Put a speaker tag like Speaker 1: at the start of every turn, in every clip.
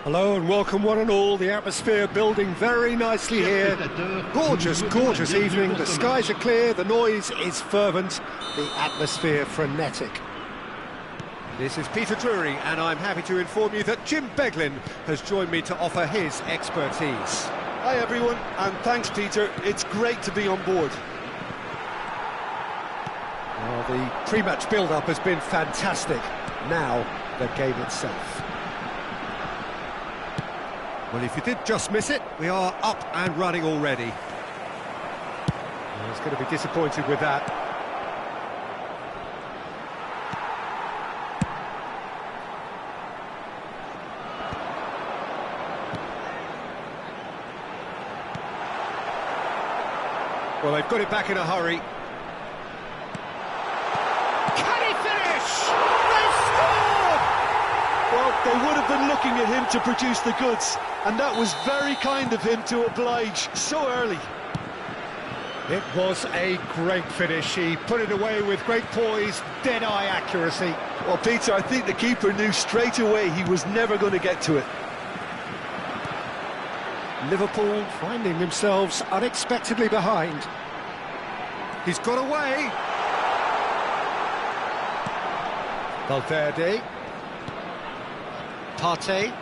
Speaker 1: Hello and welcome one and all. The atmosphere building very nicely here. Gorgeous, gorgeous evening. The skies are clear, the noise is fervent, the atmosphere frenetic. This is Peter Drury and I'm happy to inform you that Jim Beglin has joined me to offer his expertise.
Speaker 2: Hi everyone, and thanks Peter, it's great to be on board.
Speaker 1: Well, the pre-match build-up has been fantastic. Now, the game itself. Well, if you did just miss it, we are up and running already. Well, he's going to be disappointed with that. Well, they've got it back in a hurry. Can he finish? They score!
Speaker 2: Well, they would have been looking at him to produce the goods, and that was very kind of him to oblige so early.
Speaker 1: It was a great finish. He put it away with great poise, dead-eye accuracy.
Speaker 2: Well, Peter, I think the keeper knew straight away he was never going to get to it.
Speaker 1: Liverpool finding themselves unexpectedly behind. He's got away. Valverde. Partey.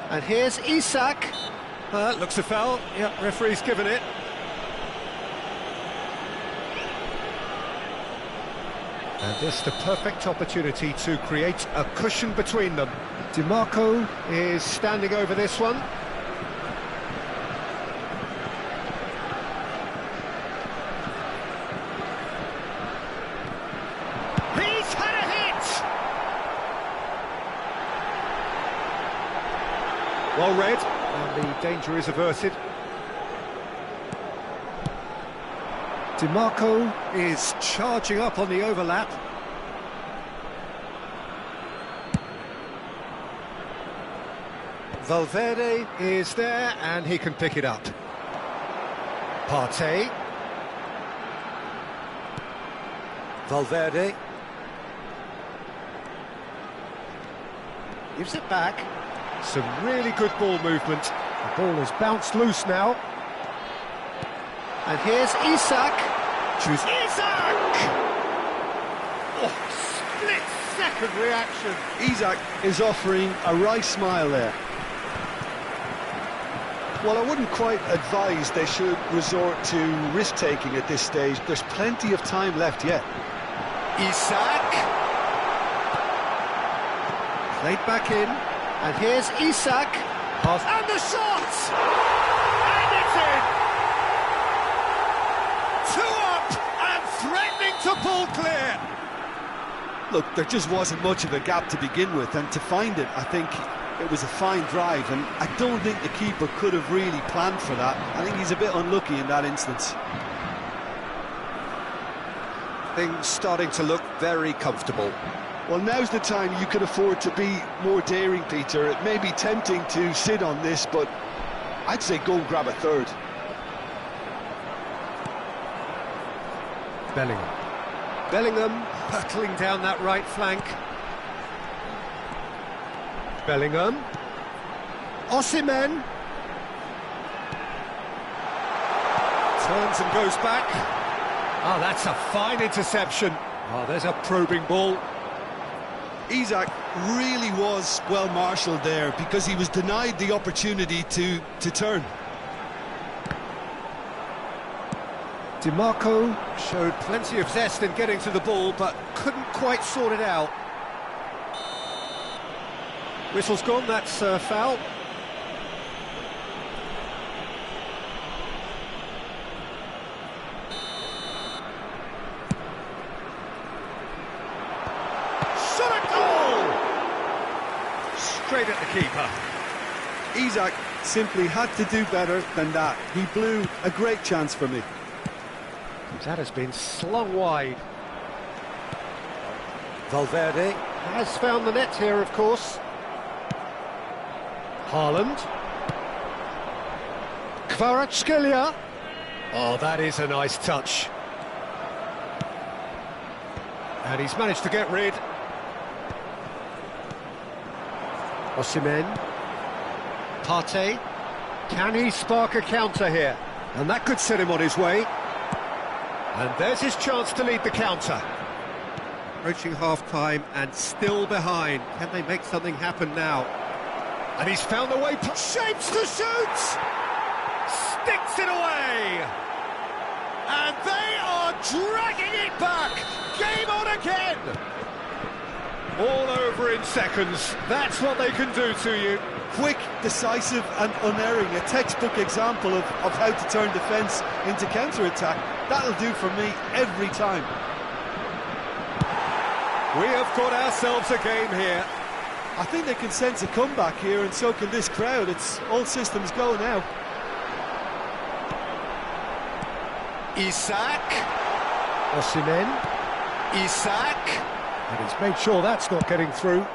Speaker 1: And here's Isak. Looks a foul. Yeah, referee's given it. And this the perfect opportunity to create a cushion between them. DiMarco is standing over this one. He's had a hit! Well read, and the danger is averted. DiMarco is charging up on the overlap. Valverde is there, and he can pick it up. Partey. Valverde. Gives it back. Some really good ball movement. The ball has bounced loose now. And here's Isak. Choose Isak! Oh, split-second reaction.
Speaker 2: Isak is offering a wry smile there. Well, I wouldn't quite advise they should resort to risk-taking at this stage. There's plenty of time left yet.
Speaker 1: Isak. Played back in, and here's Isak. Pass. And the shot! And it's in! 2 up and threatening to pull clear.
Speaker 2: Look, there just wasn't much of a gap to begin with, and to find it, I think it was a fine drive, and I don't think the keeper could have really planned for that. I think he's a bit unlucky in that instance.
Speaker 1: Things starting to look very comfortable.
Speaker 2: Well, now's the time you can afford to be more daring, Peter. It may be tempting to sit on this, but I'd say go and grab a third.
Speaker 1: Bellingham hurtling down that right flank. Bellingham. Osimhen. Turns and goes back. Oh, that's a fine interception. Oh, there's a probing ball.
Speaker 2: Isak really was well marshalled there because he was denied the opportunity to turn.
Speaker 1: DiMarco showed plenty of zest in getting to the ball, but couldn't quite sort it out. Whistle's gone, that's a foul. Shot a goal! Straight at the keeper.
Speaker 2: Isak simply had to do better than that. He blew a great chance for me.
Speaker 1: That has been slung wide. Valverde has found the net here, of course. Haaland. Kvaratskhelia. Oh, that is a nice touch. And he's managed to get rid. Osimhen. Partey. Can he spark a counter here? And that could set him on his way. And there's his chance to lead the counter. Approaching half-time and still behind. Can they make something happen now? And he's found the way, shapes to shoot! Sticks it away! And they are dragging it back! Game on again! All over in seconds. That's what they can do to you.
Speaker 2: Quick, decisive and unerring. A textbook example of how to turn defence into counter-attack. That'll do for me every time.
Speaker 1: We have got ourselves a game here.
Speaker 2: I think they can sense a comeback here, and so can this crowd. It's all systems go now.
Speaker 1: Isak. Osimhen. Isak. And he's made sure that's not getting through.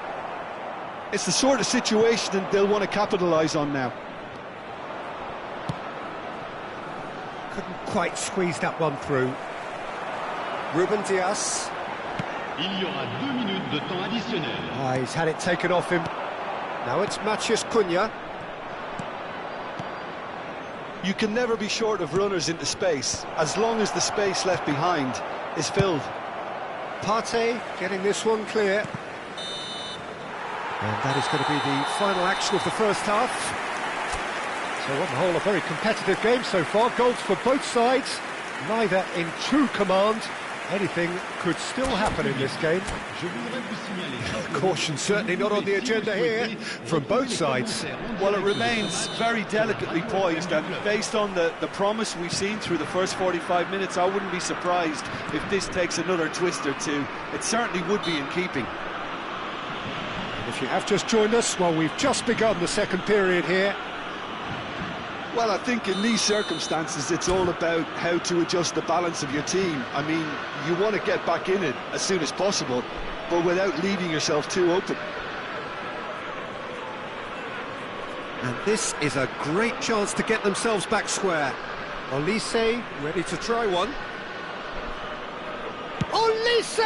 Speaker 2: It's the sort of situation that they'll want to capitalise on now.
Speaker 1: Couldn't quite squeeze that one through. Ruben Dias.
Speaker 3: Il y aura 2 minutes de temps additionnel.
Speaker 1: Ah, he's had it taken off him. Now it's Matheus Cunha.
Speaker 2: You can never be short of runners into space, as long as the space left behind is filled.
Speaker 1: Partey getting this one clear. And that is going to be the final action of the first half. So on the whole, a very competitive game so far. Goals for both sides, neither in true command. Anything could still happen in this game. Caution certainly not on the agenda here from both sides.
Speaker 2: Well, it remains very delicately poised, and based on the promise we've seen through the first 45 minutes, I wouldn't be surprised if this takes another twist or two. It certainly would be in keeping.
Speaker 1: If you have just joined us, well, we've just begun the second period here.
Speaker 2: Well, I think in these circumstances, it's all about how to adjust the balance of your team. I mean, you want to get back in it as soon as possible, but without leaving yourself too open.
Speaker 1: And this is a great chance to get themselves back square. Olise ready to try one. Olise!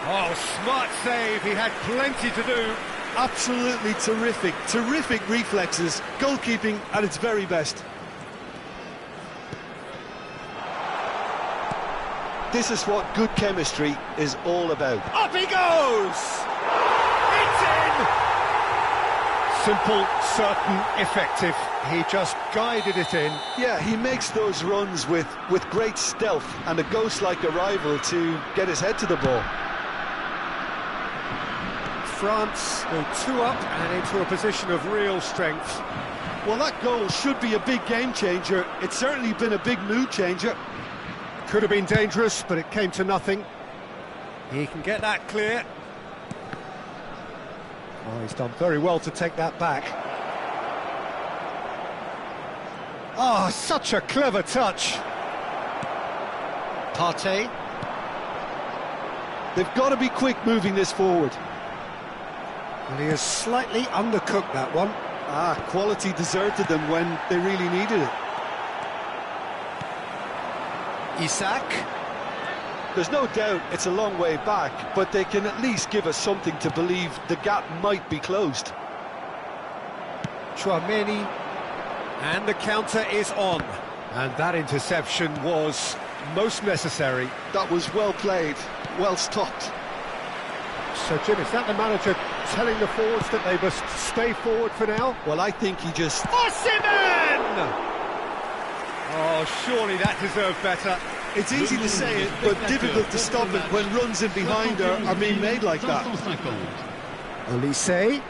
Speaker 1: Oh, smart save, he had plenty to do.
Speaker 2: Absolutely terrific, terrific reflexes, goalkeeping at its very best. This is what good chemistry is all about.
Speaker 1: Up he goes! It's in! Simple, certain, effective. He just guided it in.
Speaker 2: Yeah, he makes those runs with great stealth and a ghost-like arrival to get his head to the ball.
Speaker 1: France go 2 up and into a position of real strength.
Speaker 2: Well, that goal should be a big game changer. It's certainly been a big mood changer.
Speaker 1: Could have been dangerous, but it came to nothing. He can get that clear. Oh, he's done very well to take that back. Oh, such a clever touch. Partey.
Speaker 2: They've got to be quick moving this forward.
Speaker 1: And he has slightly undercooked that one.
Speaker 2: Quality deserted them when they really needed it.
Speaker 1: Isak.
Speaker 2: There's no doubt it's a long way back, but they can at least give us something to believe the gap might be closed.
Speaker 1: Chouameni. And the counter is on. And that interception was most necessary.
Speaker 2: That was well played, well stopped.
Speaker 1: So, Jim, is that the manager telling the forwards that they must stay forward for now?
Speaker 2: Well, I think he just...
Speaker 1: Osimhen! Oh, surely that deserved better.
Speaker 2: It's easy to say it, but difficult to stop it when runs in behind are being made like that.
Speaker 1: Olise.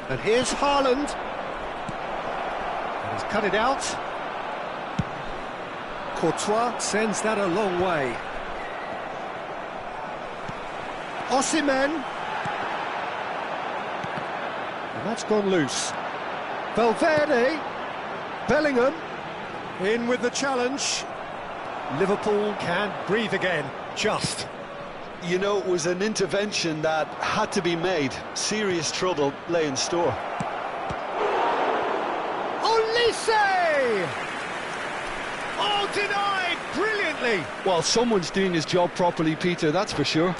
Speaker 1: And here's Haaland. And he's cut it out. Courtois sends that a long way. Osimhen. And that's gone loose. Valverde. Bellingham. In with the challenge. Liverpool can breathe again. Just.
Speaker 2: You know, it was an intervention that had to be made. Serious trouble lay in store.
Speaker 1: Olise! Oh, denied brilliantly!
Speaker 2: Well, someone's doing his job properly, Peter, that's for sure.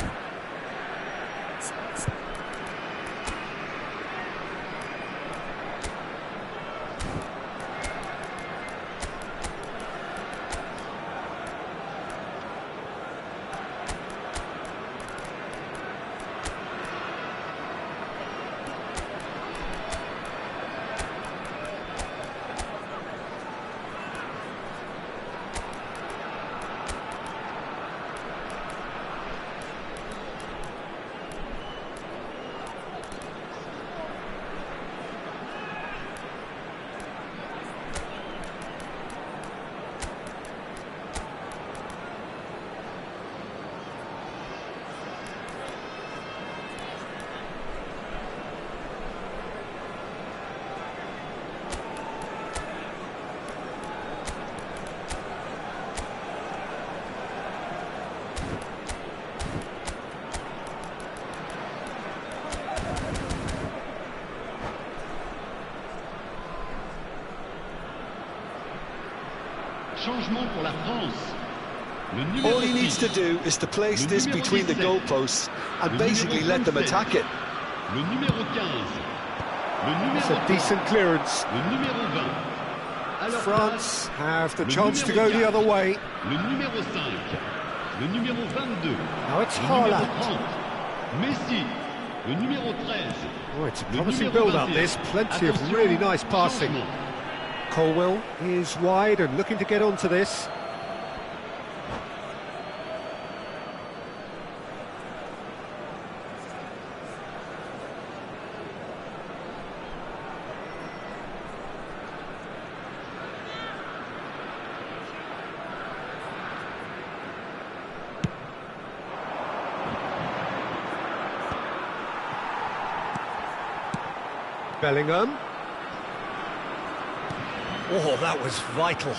Speaker 3: Changement pour la France.
Speaker 2: All he needs to do is to place this between the goalposts and basically let them attack it.
Speaker 3: Le numéro 15. Le numéro
Speaker 1: It's a decent clearance.
Speaker 3: Le numéro 20. Alors,
Speaker 1: France have the chance to
Speaker 3: numéro
Speaker 1: go the
Speaker 3: 4,
Speaker 1: other way.
Speaker 3: Le numéro 5. Le numéro 22.
Speaker 1: Now it's
Speaker 3: Le numéro
Speaker 1: Haaland.
Speaker 3: 30. Messi. Le numéro 13.
Speaker 1: Oh, it's a
Speaker 3: Le
Speaker 1: promising
Speaker 3: numéro
Speaker 1: build-up
Speaker 3: 21.
Speaker 1: this. Plenty of
Speaker 3: Attention,
Speaker 1: really nice passing.
Speaker 3: changement.
Speaker 1: Colwell is wide and looking to get onto this. Bellingham. Oh, that was vital.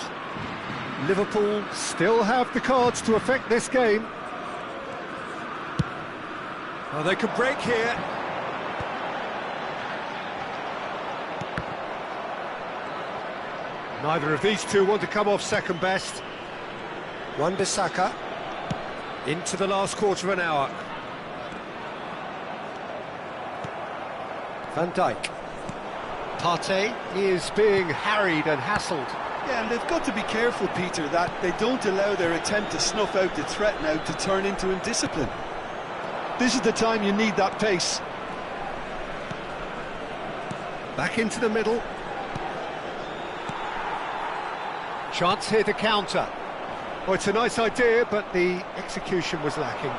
Speaker 1: Liverpool still have the cards to affect this game. Oh, they could break here. Neither of these two want to come off second best. Wan-Bissaka into the last quarter of an hour. Van Dijk. Partey is being harried and hassled.
Speaker 2: Yeah, and they've got to be careful, Peter, that they don't allow their attempt to snuff out the threat now to turn into indiscipline. This is the time you need that pace.
Speaker 1: Back into the middle. Chance here to counter. Well, it's a nice idea, but the execution was lacking.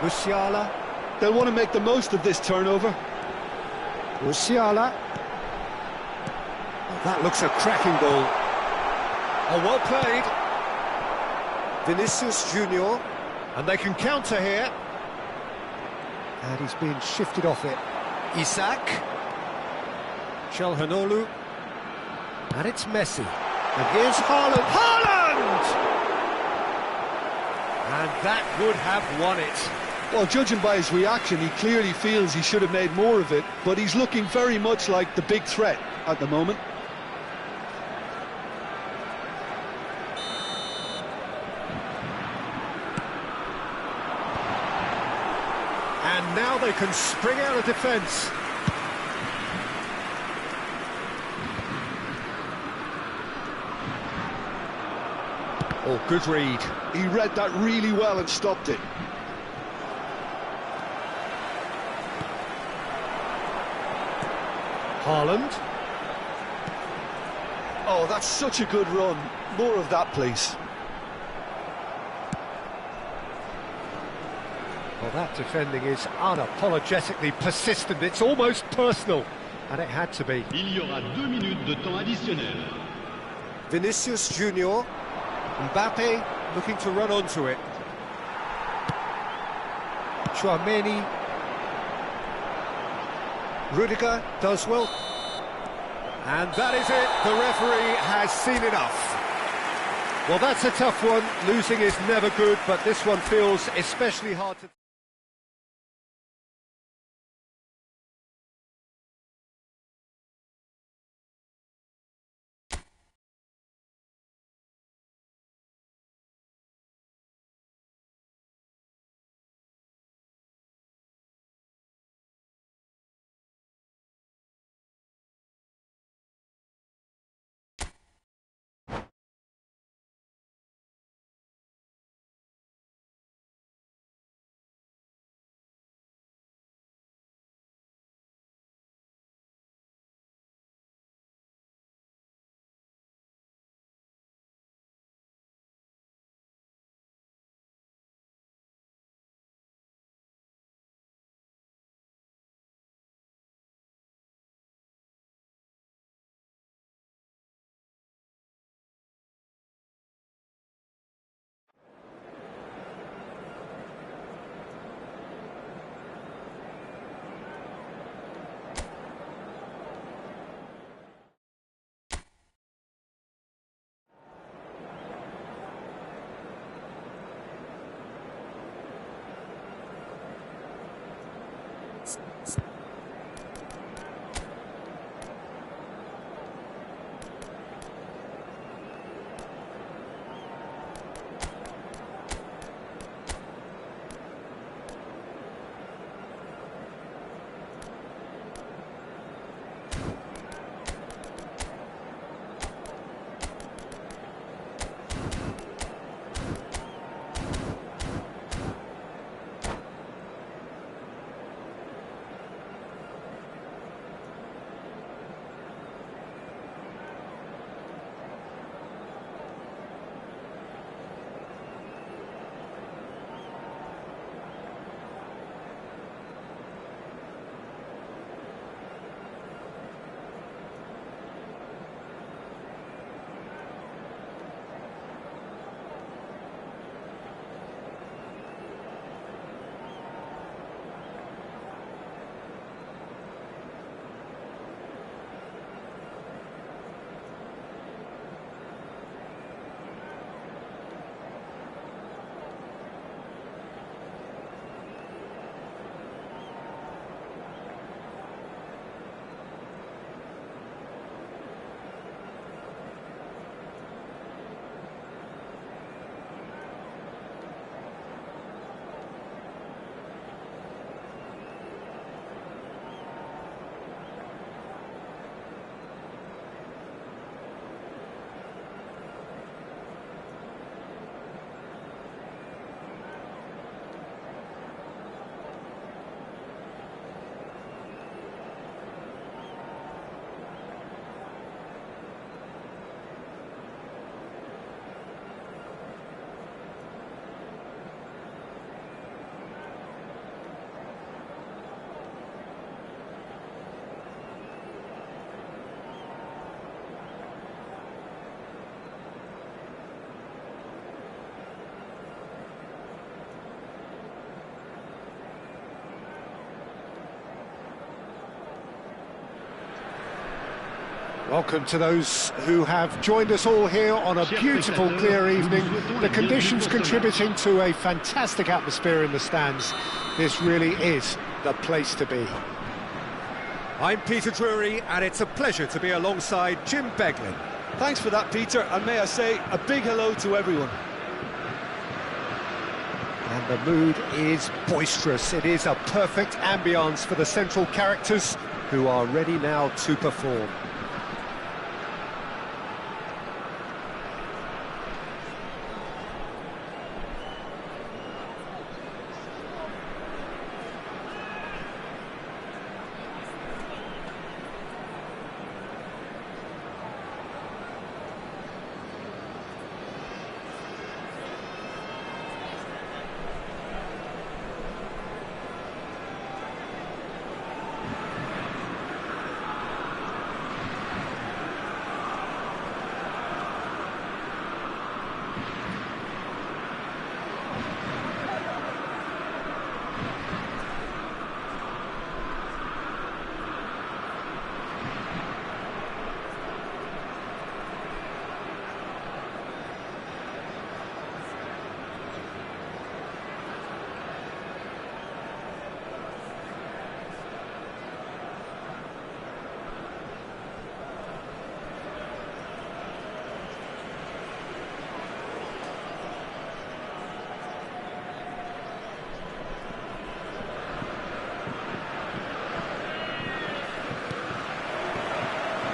Speaker 1: Musiala.
Speaker 2: They'll want to make the most of this turnover.
Speaker 1: Musiala. Oh, that looks a cracking ball. Oh, well played. Vinicius Junior. And they can counter here. And he's being shifted off it. Isak. Çalhanoğlu. And it's Messi. And here's Haaland. Haaland! And that would have won it.
Speaker 2: Well, judging by his reaction, he clearly feels he should have made more of it, but he's looking very much like the big threat at the moment.
Speaker 1: And now they can spring out of defence. Oh, good read.
Speaker 2: He read that really well and stopped it.
Speaker 1: Haaland.
Speaker 2: Oh, that's such a good run. More of that, please.
Speaker 1: Well, that defending is unapologetically persistent. It's almost personal. And it had to be.
Speaker 3: Il y aura 2 minutes de temps additionnel.
Speaker 1: Vinicius Junior. Mbappe looking to run onto it. Tchouaméni. Rudiger does well. And that is it. The referee has seen enough. Well, that's a tough one. Losing is never good, but this one feels especially hard to... Welcome to those who have joined us all here on a beautiful, clear evening. The conditions contributing to a fantastic atmosphere in the stands. This really is the place to be. I'm Peter Drury, and it's a pleasure to be alongside Jim Beglin.
Speaker 2: Thanks for that, Peter, and may I say a big hello to everyone.
Speaker 1: And the mood is boisterous. It is a perfect ambience for the central characters who are ready now to perform.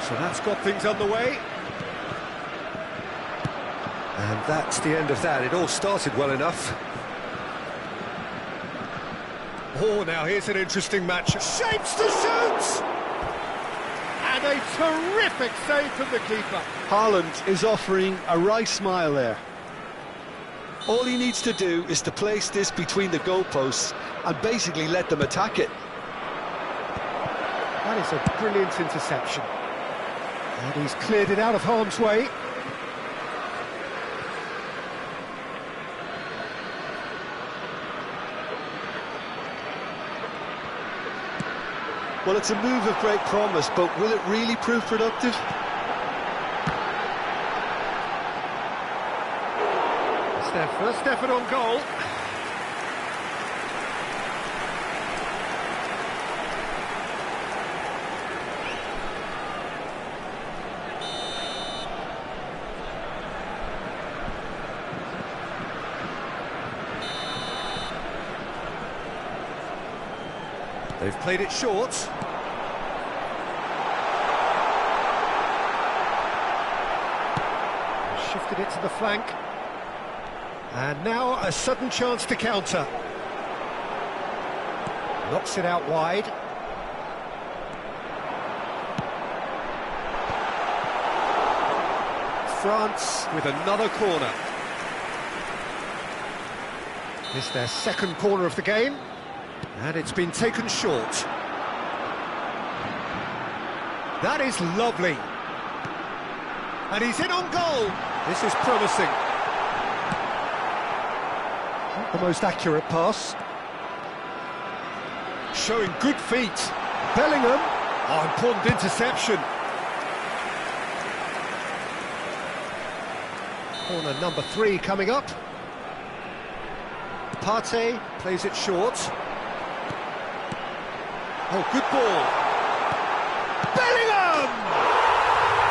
Speaker 1: So that's got things underway. And that's the end of that. It all started well enough. Oh, now here's an interesting match. Shapes to shoot! And a terrific save from the keeper.
Speaker 2: Haaland is offering a right smile there. All he needs to do is to place this between the goalposts and basically let them attack it.
Speaker 1: That is a brilliant interception. And he's cleared it out of harm's way.
Speaker 2: Well, it's a move of great promise, but will it really prove productive?
Speaker 1: It's their first effort on goal. They've played it short. Shifted it to the flank. And now a sudden chance to counter. Knocks it out wide. France with another corner. It's their second corner of the game. And it's been taken short. That is lovely. And he's in on goal. This is promising. Not the most accurate pass. Showing good feet. Bellingham. Oh, important interception. Corner number 3 coming up. Partey plays it short. Oh, good ball. Bellingham!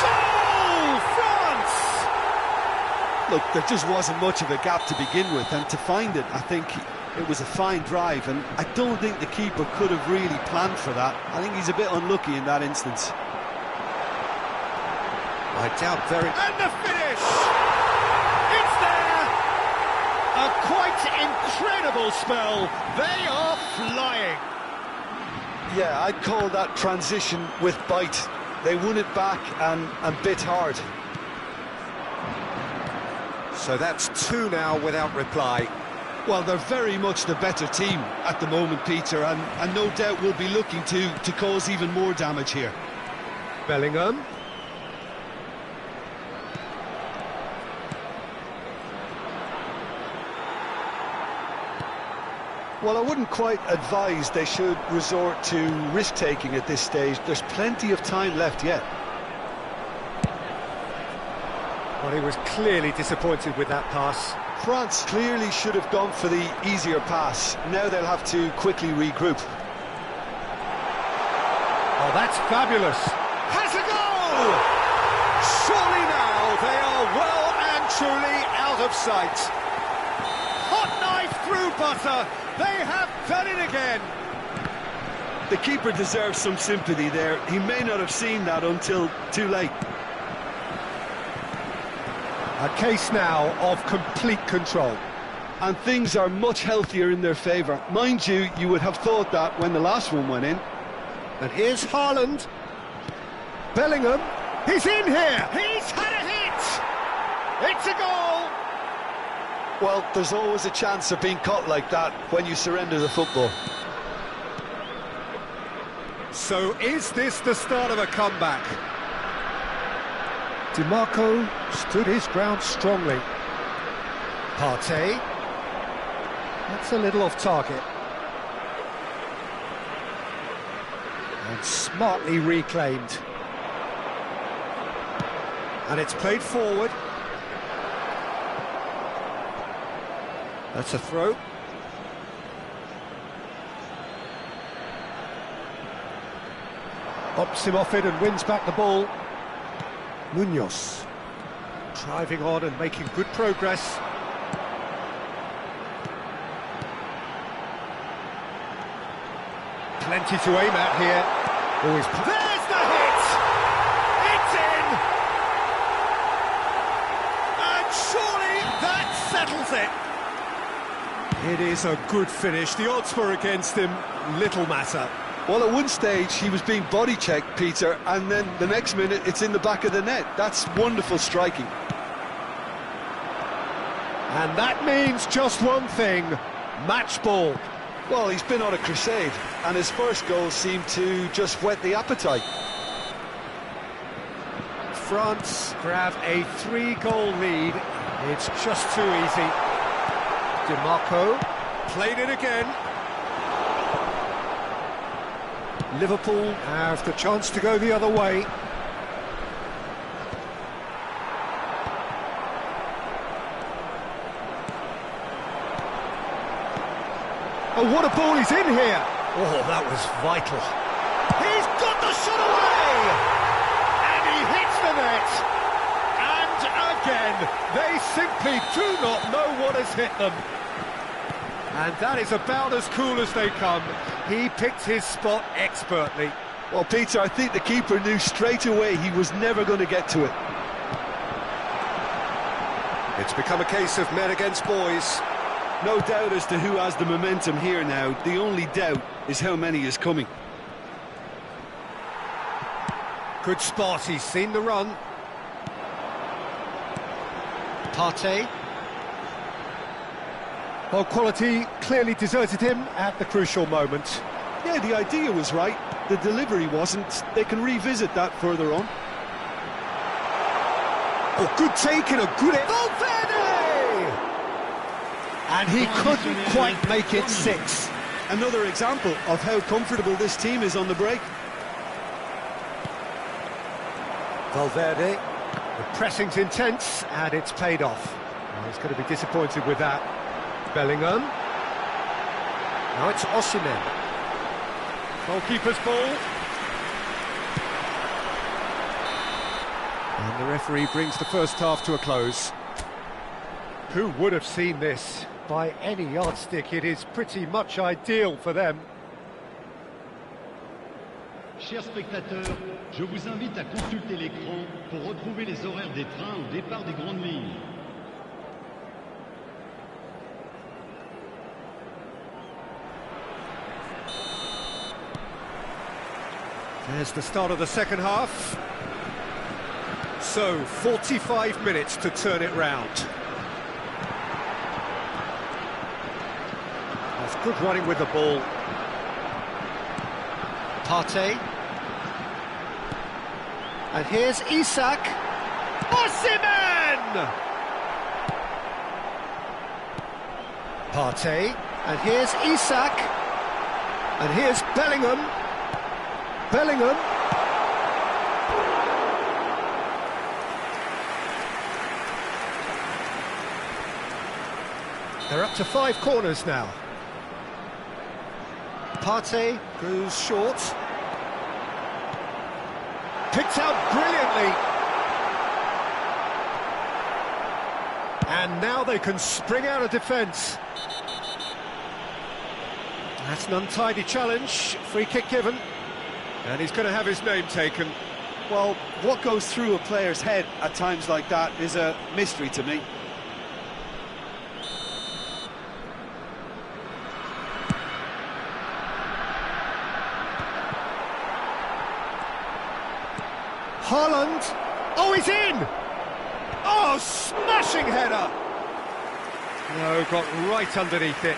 Speaker 1: Goal! France!
Speaker 2: Look, there just wasn't much of a gap to begin with, and to find it, I think it was a fine drive, and I don't think the keeper could have really planned for that. I think he's a bit unlucky in that instance.
Speaker 1: I doubt very... And the finish! It's there! A quite incredible spell. They are flying.
Speaker 2: Yeah, I'd call that transition with bite. They won it back and bit hard.
Speaker 1: So that's 2 now without reply.
Speaker 2: Well, they're very much the better team at the moment, Peter, and no doubt will be looking to cause even more damage here.
Speaker 1: Bellingham.
Speaker 2: Well, I wouldn't quite advise they should resort to risk-taking at this stage. There's plenty of time left yet.
Speaker 1: Well, he was clearly disappointed with that pass.
Speaker 2: France clearly should have gone for the easier pass. Now they'll have to quickly regroup.
Speaker 1: Oh, that's fabulous. Has a goal! Surely now they are well and truly out of sight. Hot knife through butter. They have done it again.
Speaker 2: The keeper deserves some sympathy there. He may not have seen that until too late.
Speaker 1: A case now of complete control.
Speaker 2: And things are much healthier in their favour. Mind you, you would have thought that when the last one went in.
Speaker 1: And here's Haaland. Bellingham. He's in here. He's had a hit. It's a goal.
Speaker 2: Well, there's always a chance of being caught like that when you surrender the football.
Speaker 1: So is this the start of a comeback? DiMarco stood his ground strongly. Partey. That's a little off target. And smartly reclaimed. And it's played forward. That's a throw. Ops him off it and wins back the ball. Munoz. Driving on and making good progress. Plenty to aim at here. Always. There's the hit! It's in! And surely that settles it. It is a good finish. The odds were against him. Little matter.
Speaker 2: Well, at one stage he was being body checked, Peter, and then the next minute it's in the back of the net. That's wonderful striking.
Speaker 1: And that means just one thing, match ball.
Speaker 2: Well, he's been on a crusade, and his first goal seemed to just whet the appetite.
Speaker 1: France grab a 3-goal lead. It's just too easy. DiMarco played it again. Liverpool have the chance to go the other way. Oh, what a ball he's in here! Oh, that was vital. He's got the shot away! And he hits the net! And again, they simply do not know what has hit them. And that is about as cool as they come. He picked his spot expertly.
Speaker 2: Well, Peter, I think the keeper knew straight away he was never going to get to it.
Speaker 1: It's become a case of men against boys.
Speaker 2: No doubt as to who has the momentum here now. The only doubt is how many is coming.
Speaker 1: Good spot, he's seen the run. Partey. Well, quality clearly deserted him at the crucial moment.
Speaker 2: Yeah, the idea was right. The delivery wasn't. They can revisit that further on.
Speaker 1: Oh, good take and a good... Valverde! And he couldn't quite make it 6.
Speaker 2: Another example of how comfortable this team is on the break.
Speaker 1: Valverde, the pressing's intense and it's paid off. Well, he's going to be disappointed with that. Bellingham. Now it's Osimhen. Goalkeeper's ball. And the referee brings the first half to a close. Who would have seen this? By any yardstick, it is pretty much ideal for them.
Speaker 3: Chers spectateurs, je vous invite à consulter l'écran pour retrouver les horaires des trains au départ des grandes lignes.
Speaker 1: There's the start of the second half. So, 45 minutes to turn it round. That's good running with the ball. Partey. And here's Isak. Osimhen! Partey. And here's Isak. And here's Bellingham. Bellingham. They're up to 5 corners now. Partey goes short. Picked out brilliantly. And now they can spring out of defence. That's an untidy challenge. Free kick given. And he's going to have his name taken.
Speaker 2: Well, what goes through a player's head at times like that is a mystery to me.
Speaker 1: Haaland. Oh, he's in! Oh, smashing header! No, got right underneath it.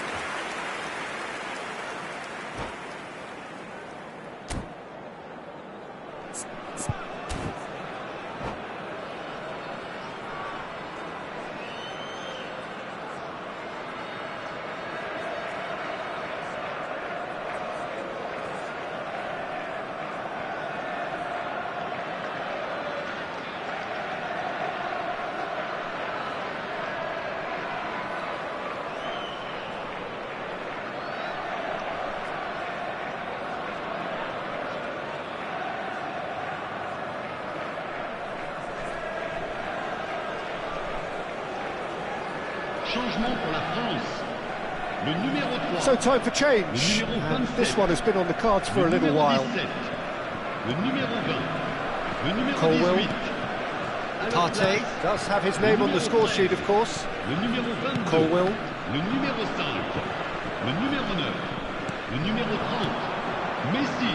Speaker 3: Changement pour la France. Le numéro 3.
Speaker 1: So time for change. And this one has been on the cards for a little while.
Speaker 3: Le numéro 20. Le numéro
Speaker 1: Colwill.
Speaker 3: 18.
Speaker 1: Partey does have his name on the score sheet, of course.
Speaker 3: Le numéro 22.
Speaker 1: Colwill.
Speaker 3: Le numéro 5. Le numéro 9. Le numéro 30. Messi.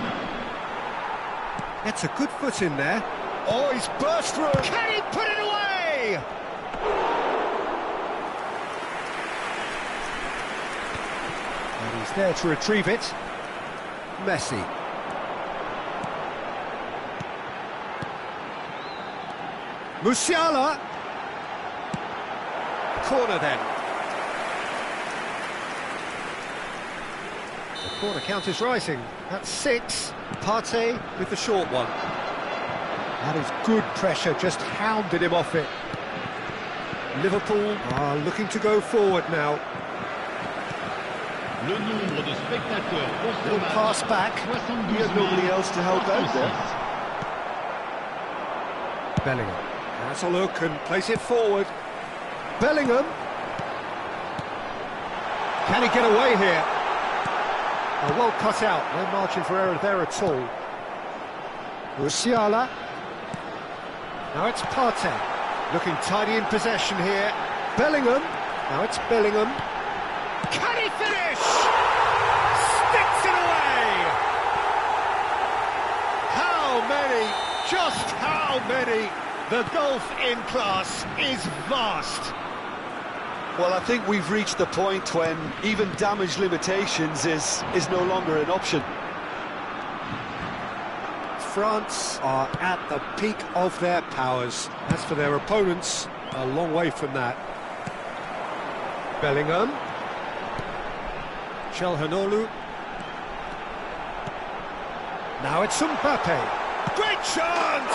Speaker 1: Gets a good foot in there. Oh, he's burst through. Can he put it away? And he's there to retrieve it. Messi. Musiala. Corner then. The corner count is rising. That's 6. Partey with the short one. That is good pressure, just hounded him off it. Liverpool are looking to go forward now.
Speaker 3: Le nombre de spectateurs pour ce
Speaker 1: Little
Speaker 3: match,
Speaker 1: pass back.
Speaker 3: 72
Speaker 2: He had nobody else to help out there.
Speaker 1: Bellingham has a look and place it forward. Bellingham. Can he get away here? Oh, well cut out, no margin for error there at all. Musiala. Now it's Partey. Looking tidy in possession here. Bellingham. Now it's Bellingham. Can he finish? Sticks it away! How many? Just how many? The gulf in class is vast.
Speaker 2: Well, I think we've reached the point when even damage limitations is no longer an option.
Speaker 1: France are at the peak of their powers. As for their opponents, a long way from that. Bellingham. Chelhanoglu. Now it's Mbappe. Great chance!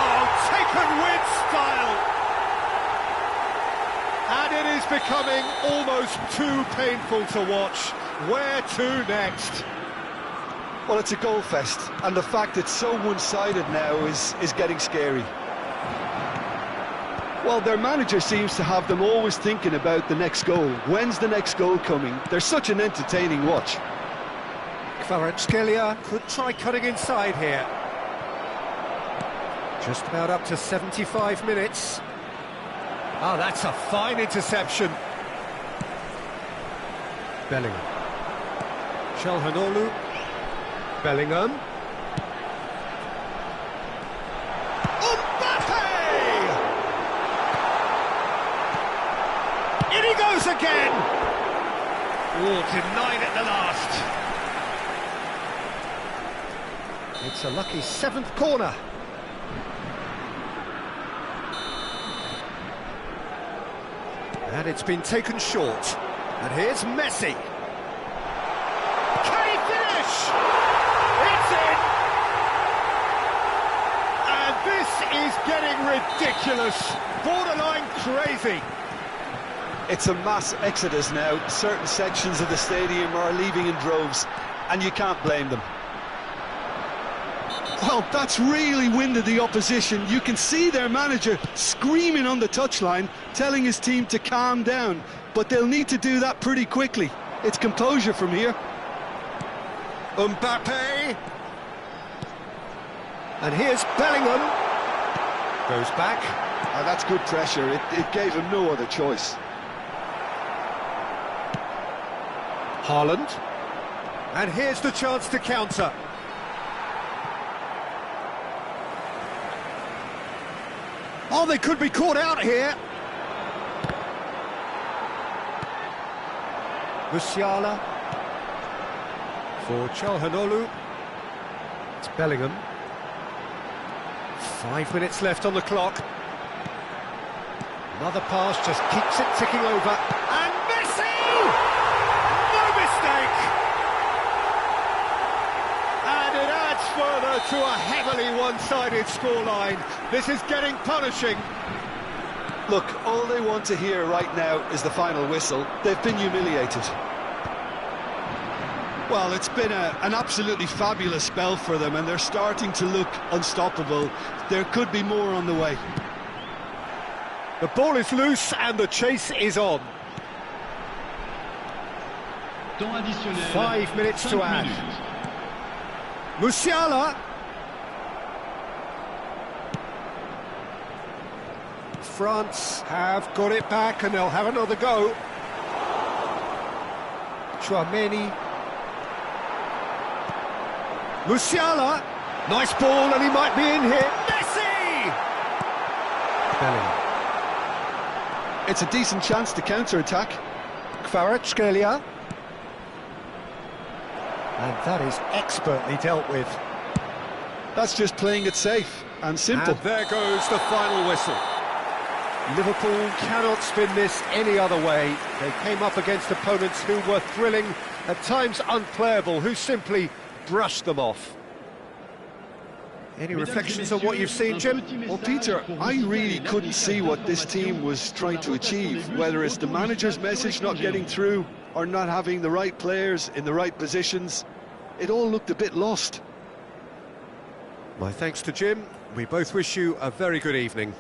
Speaker 1: Oh, taken with style! And it is becoming almost too painful to watch. Where to next?
Speaker 2: Well, it's a goal fest, and the fact it's so one-sided now is getting scary. Well, their manager seems to have them always thinking about the next goal. When's the next goal coming? They're such an entertaining watch.
Speaker 1: Kvaratskhelia could try cutting inside here. Just about up to 75 minutes. Oh, that's a fine interception. Bellingham. Chelhanoglu. Bellingham. Mbappe! In he goes again! Oh, denied at the last. It's a lucky 7th corner. And it's been taken short. And here's Messi. Can he finish? It's in! And this is getting ridiculous. Borderline crazy.
Speaker 2: It's a mass exodus now. Certain sections of the stadium are leaving in droves, and you can't blame them. Well, that's really winded the opposition. You can see their manager screaming on the touchline, telling his team to calm down, but they'll need to do that pretty quickly. It's composure from here.
Speaker 1: Mbappe. And here's Bellingham. Goes back.
Speaker 2: That's good pressure. It gave him no other choice.
Speaker 1: Haaland. And here's the chance to counter. Oh, they could be caught out here. Musiala. For Çalhanoğlu. It's Bellingham. 5 minutes left on the clock. Another pass just keeps it ticking over. And Messi! No mistake! And it adds further to a heavily one-sided scoreline. This is getting punishing.
Speaker 2: Look, all they want to hear right now is the final whistle. They've been humiliated. Well, it's been an absolutely fabulous spell for them, and they're starting to look unstoppable. There could be more on the way.
Speaker 1: The ball is loose and the chase is on.
Speaker 3: Temps additionnel.
Speaker 1: 5 minutes to
Speaker 3: 5
Speaker 1: add.
Speaker 3: minutes.
Speaker 1: Musiala. France have got it back and they'll have another go. Chouameni. Musiala. Nice ball and he might be in here. Messi! Bellingham.
Speaker 2: It's a decent chance to counter-attack.
Speaker 1: Kvaratskhelia. And that is expertly dealt with.
Speaker 2: That's just playing it safe and simple.
Speaker 1: And there goes the final whistle. Liverpool cannot spin this any other way. They came up against opponents who were thrilling, at times unplayable, who simply brushed them off. Any reflections on what you've seen, Jim?
Speaker 2: Well, Peter, I really couldn't see what this team was trying to achieve, whether it's the manager's message not getting through or not having the right players in the right positions. It all looked a bit lost.
Speaker 1: My thanks to Jim. We both wish you a very good evening.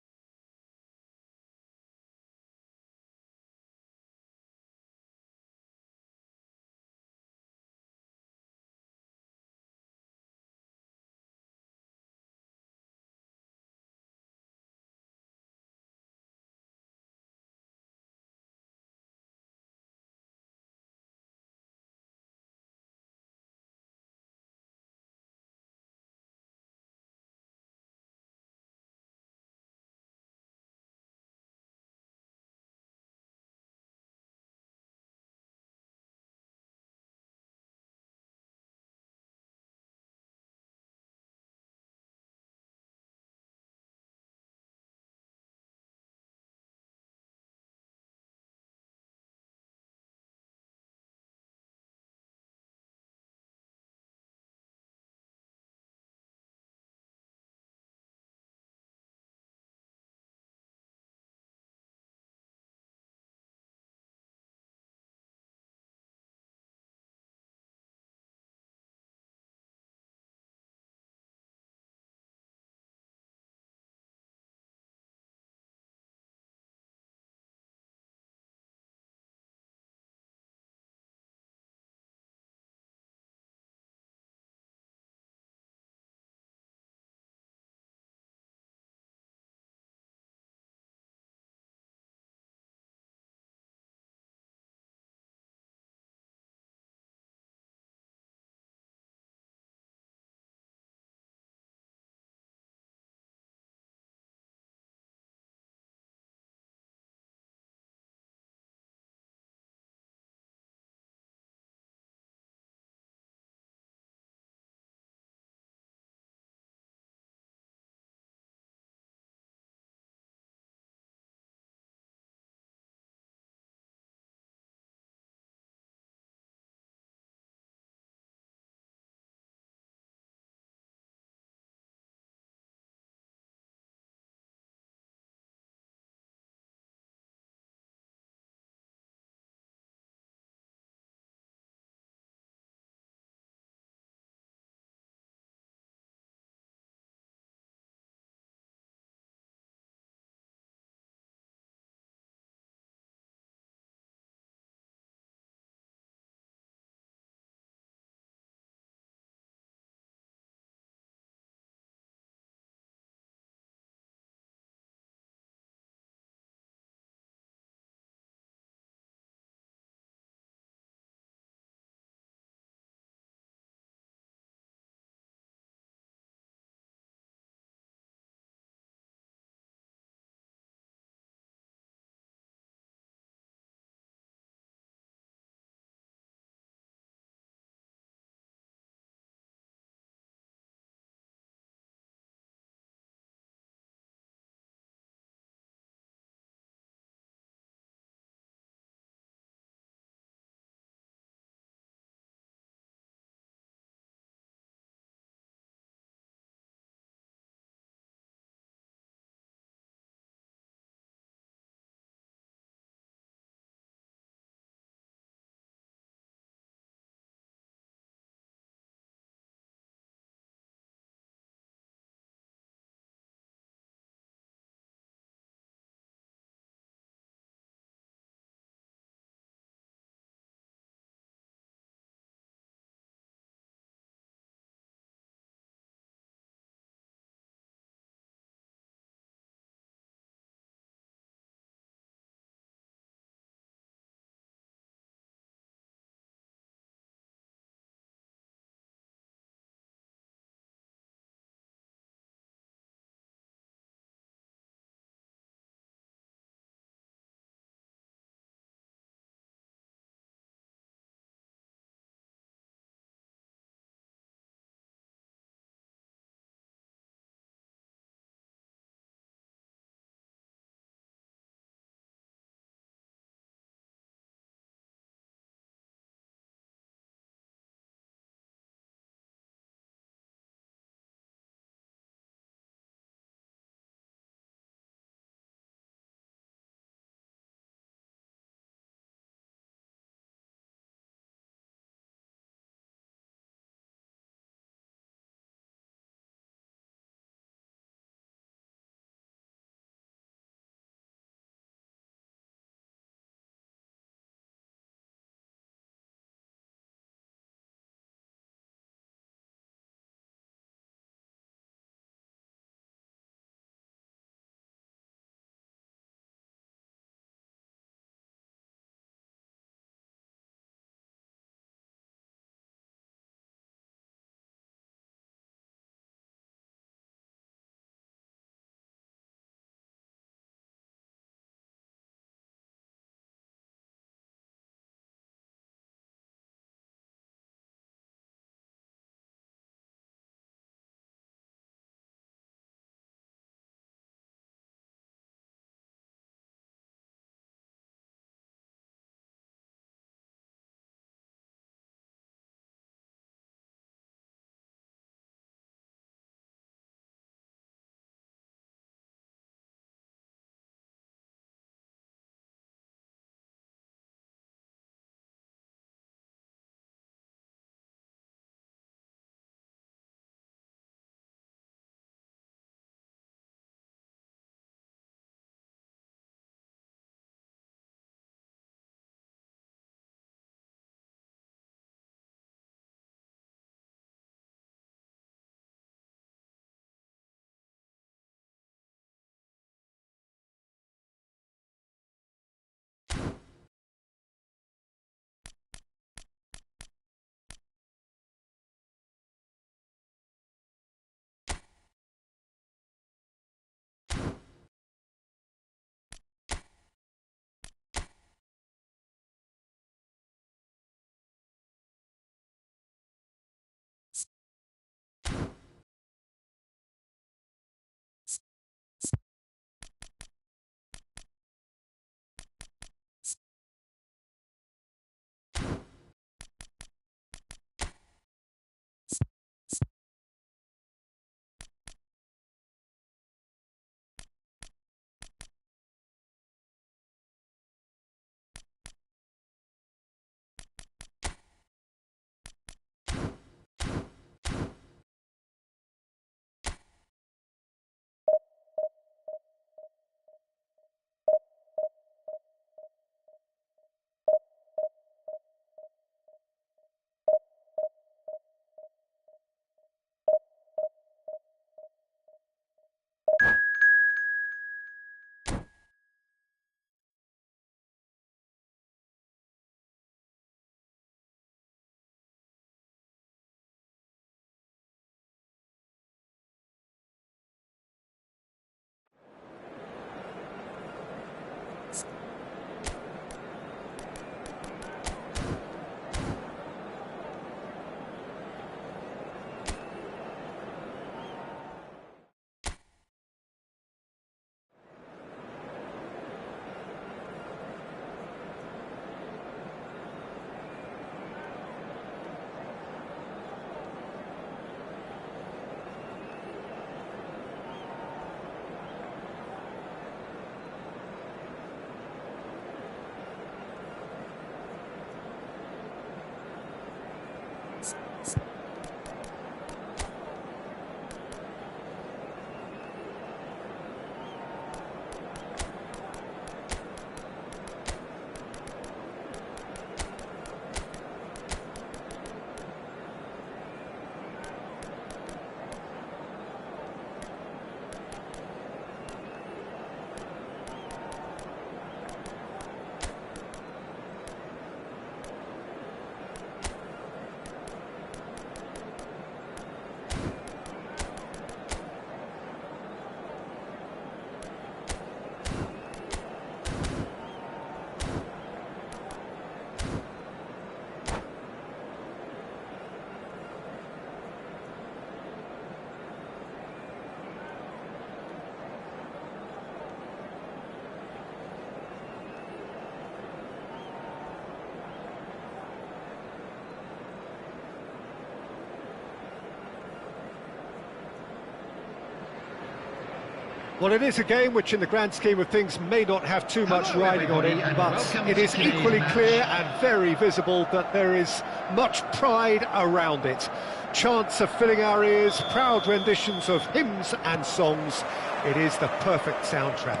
Speaker 1: Well, it is a game which in the grand scheme of things may not have too much riding on it, but it is equally clear and very visible that there is much pride around it. Chants are filling our ears, proud renditions of hymns and songs. It is the perfect soundtrack.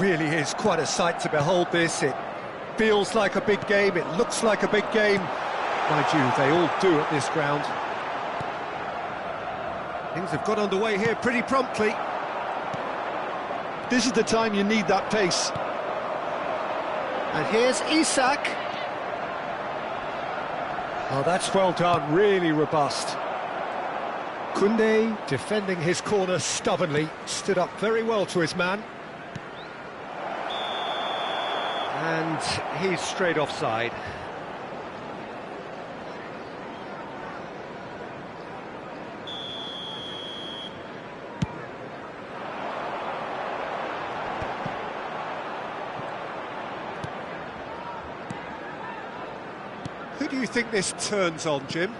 Speaker 1: Really is quite a sight to behold this. It feels like a big game, it looks like a big game. Mind you, they all do at this ground. Things have got underway here pretty promptly.
Speaker 2: This is the time you need that pace.
Speaker 1: And here's Isak. Oh, that's well done, really robust. Tunbe, defending his corner stubbornly, stood up very well to his man. And he's straight offside. Who do you think this turns on, Jim?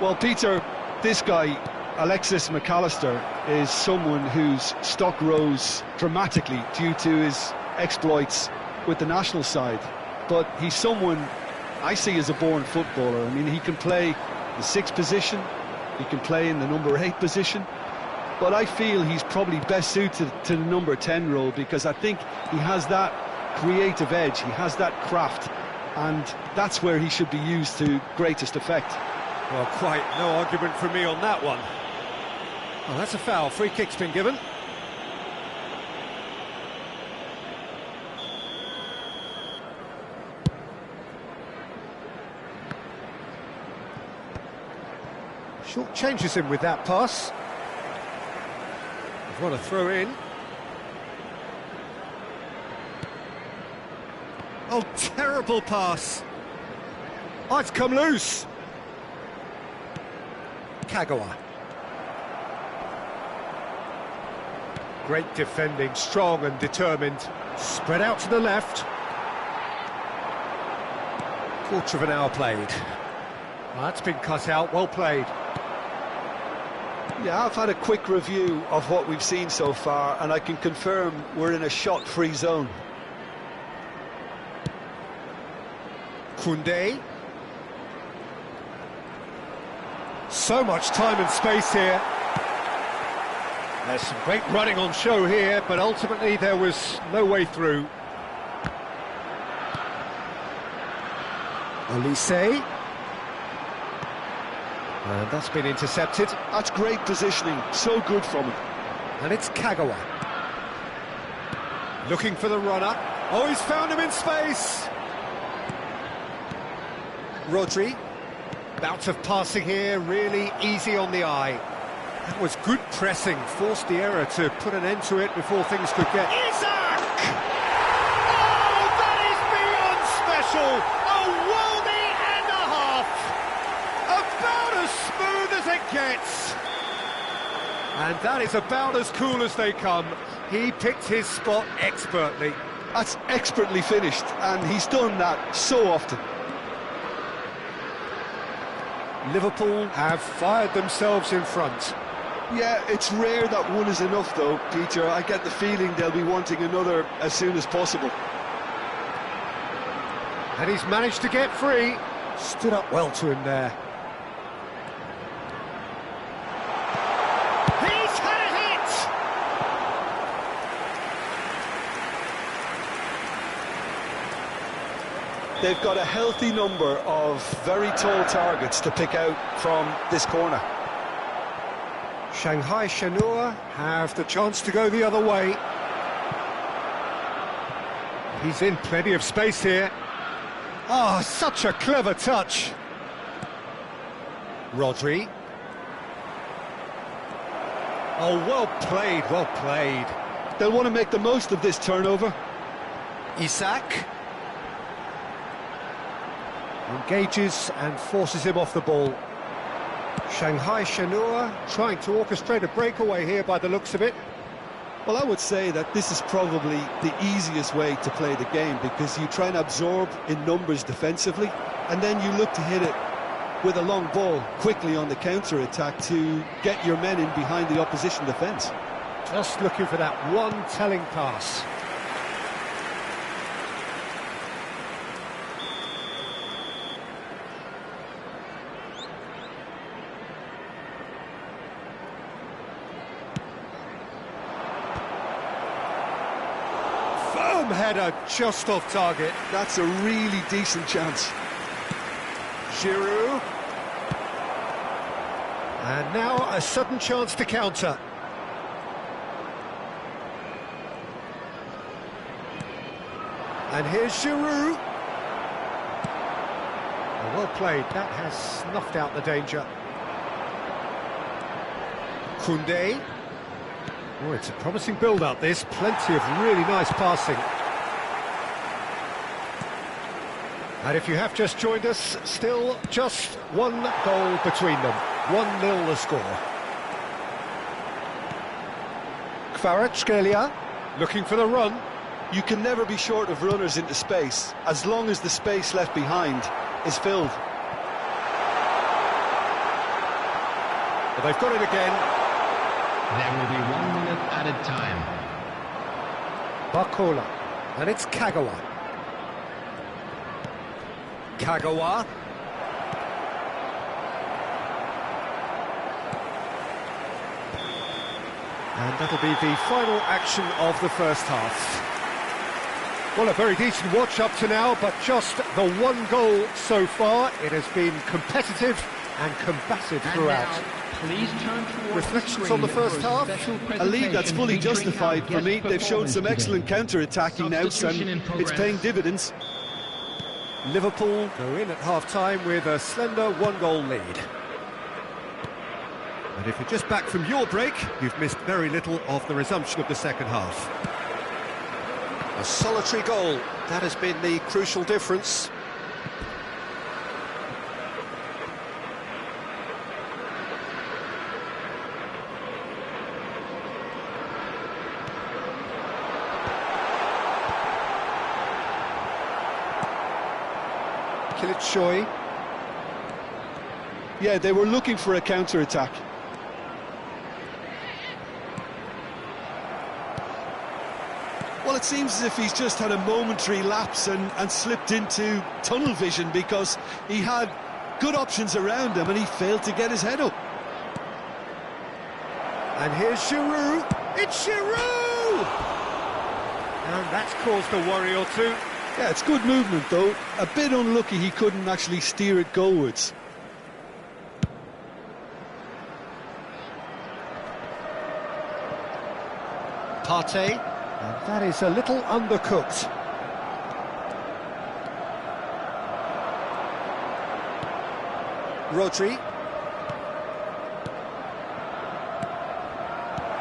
Speaker 2: Well, Peter, this guy, Alexis McAllister, is someone whose stock rose dramatically due to his exploits with the national side. But he's someone I see as a born footballer. I mean, he can play the 6th position, he can play in the number 8 position, but I feel he's probably best suited to the number 10 role because I think he has that creative edge, he has that craft, and that's where he should be used to greatest effect.
Speaker 1: Well, quite no argument from me on that one. Oh, that's a foul. Free kick's been given. Short changes him with that pass. What a throw in. Oh, terrible pass. Oh, it's come loose. Kagawa. Great defending, strong and determined. Spread out to the left. Quarter of an hour played. Well, that's been cut out, well played.
Speaker 2: Yeah, I've had a quick review of what we've seen so far, and I can confirm we're in a shot-free zone.
Speaker 1: Tunbe. So much time and space here. There's some great running on show here, but ultimately there was no way through. Olise. And that's been intercepted.
Speaker 2: That's great positioning, so good from him.
Speaker 1: And it's Kagawa. Looking for the runner. Oh, he's found him in space. Rodri. Bout of passing here, really easy on the eye. That was good pressing, forced the error to put an end to it before things could get... Isak! Oh, that is beyond special! A worldie and a half! About as smooth as it gets! And that is about as cool as they come. He picked his spot expertly.
Speaker 2: That's expertly finished, and he's done that so often.
Speaker 1: Liverpool have fired themselves in front.
Speaker 2: Yeah, it's rare that one is enough though, Peter. I get the feeling they'll be wanting another as soon as possible.
Speaker 1: And he's managed to get free. Stood up well to him there. He's had a hit!
Speaker 2: They've got a healthy number of very tall targets to pick out from this corner.
Speaker 1: Shanghai Shenhua have the chance to go the other way. He's in plenty of space here. Oh, such a clever touch. Rodri. Oh, well played, well played.
Speaker 2: They'll want to make the most of this turnover.
Speaker 1: Isak. Engages and forces him off the ball. Shanghai Shenhua trying to orchestrate a breakaway here by the looks of it.
Speaker 2: Well, I would say that this is probably the easiest way to play the game because you try and absorb in numbers defensively and then you look to hit it with a long ball quickly on the counter-attack to get your men in behind the opposition defence.
Speaker 1: Just looking for that one telling pass. Firm header, just off target.
Speaker 2: That's a really decent chance.
Speaker 1: Giroud. And now a sudden chance to counter. And here's Giroud. Well played, that has snuffed out the danger. Tunbe. Oh, it's a promising build-up, this. Plenty of really nice passing. And if you have just joined us, still just one goal between them. 1-0 the score. Kvaratskhelia looking for the run.
Speaker 2: You can never be short of runners into space, as long as the space left behind is filled.
Speaker 1: But they've got it again.
Speaker 3: There will be 1 minute added time.
Speaker 1: Barcola. And it's Kagawa. Kagawa. And that'll be the final action of the first half. Well, a very decent watch up to now, but just the one goal so far. It has been competitive and combative throughout.
Speaker 3: Please turn towards
Speaker 1: Reflections on the first half?
Speaker 2: A lead that's fully justified for me. They've shown some excellent counter-attacking now, and it's paying dividends.
Speaker 1: Liverpool go in at half-time with a slender one-goal lead. And if you're just back from your break, you've missed very little of the resumption of the second half. A solitary goal, that has been the crucial difference. Kilitshoy.
Speaker 2: Yeah, they were looking for a counter-attack. Well, it seems as if he's just had a momentary lapse and slipped into tunnel vision, because he had good options around him and he failed to get his head up.
Speaker 1: And here's Giroud. It's Giroud! And that's caused a worry or two.
Speaker 2: Yeah, it's good movement though. A bit unlucky he couldn't actually steer it goalwards.
Speaker 1: Partey. And that is a little undercooked. Rodri.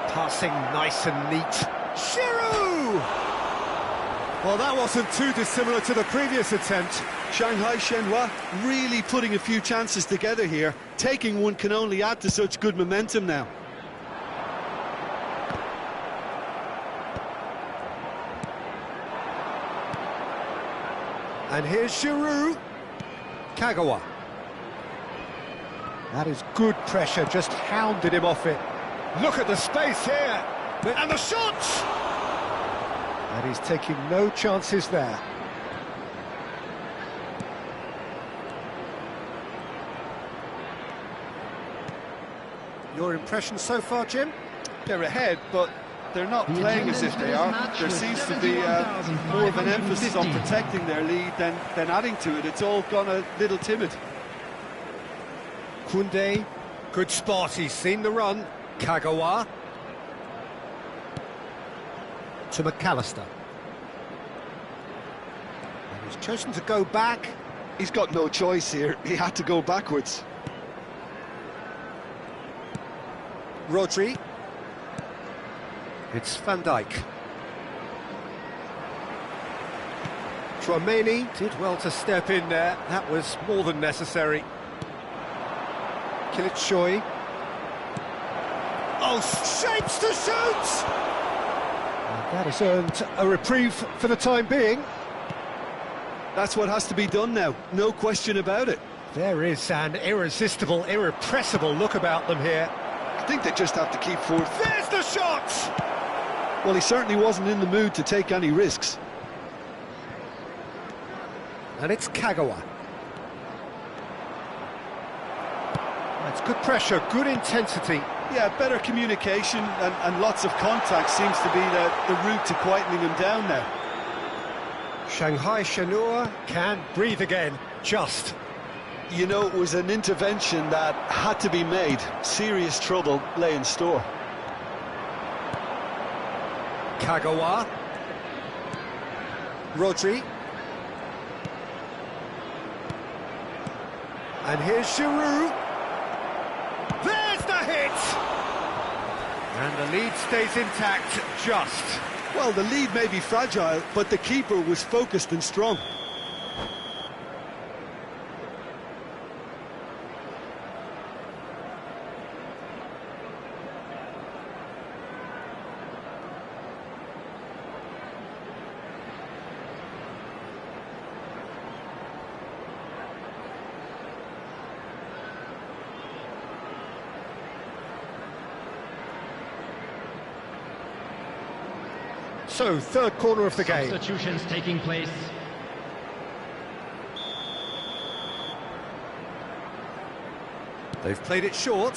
Speaker 1: Passing nice and neat. Giroud! Well, that wasn't too dissimilar to the previous attempt.
Speaker 2: Shanghai Shenhua really putting a few chances together here. Taking one can only add to such good momentum now.
Speaker 1: And here's Giroud. Kagawa. That is good pressure, just hounded him off it. Look at the space here. And the shot! And he's taking no chances there. Your impression so far, Jim?
Speaker 2: They're ahead, but they're not playing as if they are. There seems to be more of an emphasis on protecting their lead than adding to it. It's all gone a little timid.
Speaker 1: Tunbe, good spot, he's seen the run. Kagawa. To McAllister. And he's chosen to go back.
Speaker 2: He's got no choice here. He had to go backwards.
Speaker 1: Rodri. It's Van Dijk. Tchouaméni did well to step in there. That was more than necessary. Kilitshoy. Oh, shapes to shoot! And that has earned a reprieve for the time being.
Speaker 2: That's what has to be done now, no question about it.
Speaker 1: There is an irresistible, irrepressible look about them here.
Speaker 2: I think they just have to keep forth.
Speaker 1: There's the shot!
Speaker 2: Well, he certainly wasn't in the mood to take any risks.
Speaker 1: And it's Kagawa. That's good pressure, good intensity.
Speaker 2: Yeah, better communication and lots of contact seems to be the route to quietening him down now.
Speaker 1: Shanghai Shenhua can breathe again, just.
Speaker 2: You know, it was an intervention that had to be made. Serious trouble lay in store.
Speaker 1: Kagawa. Rodri. And here's Giroud. There's the hit! And the lead stays intact, just.
Speaker 2: Well, the lead may be fragile, but the keeper was focused and strong.
Speaker 1: So, third corner of the game.
Speaker 3: Substitutions taking place.
Speaker 1: They've played it short.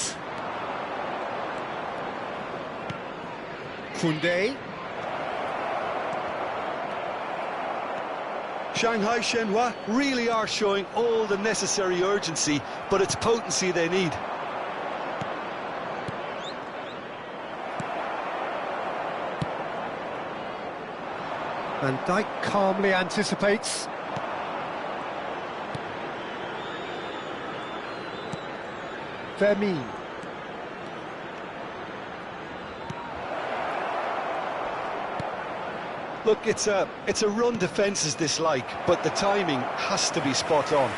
Speaker 1: Tunbe.
Speaker 2: Shanghai Shenhua really are showing all the necessary urgency, but it's potency they need.
Speaker 1: Van Dijk calmly anticipates. Vermeer.
Speaker 2: Look, it's a run defence is dislike, but the timing has to be spot on.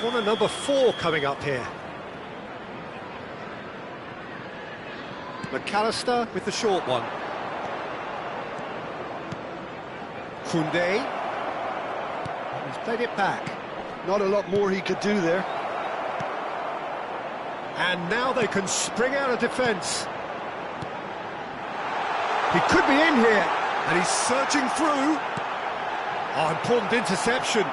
Speaker 1: Corner number 4 coming up here. McAllister with the short one. Tunbe. He's played it back.
Speaker 2: Not a lot more he could do there.
Speaker 1: And now they can spring out of defence. He could be in here, and he's searching through. Oh, important interception.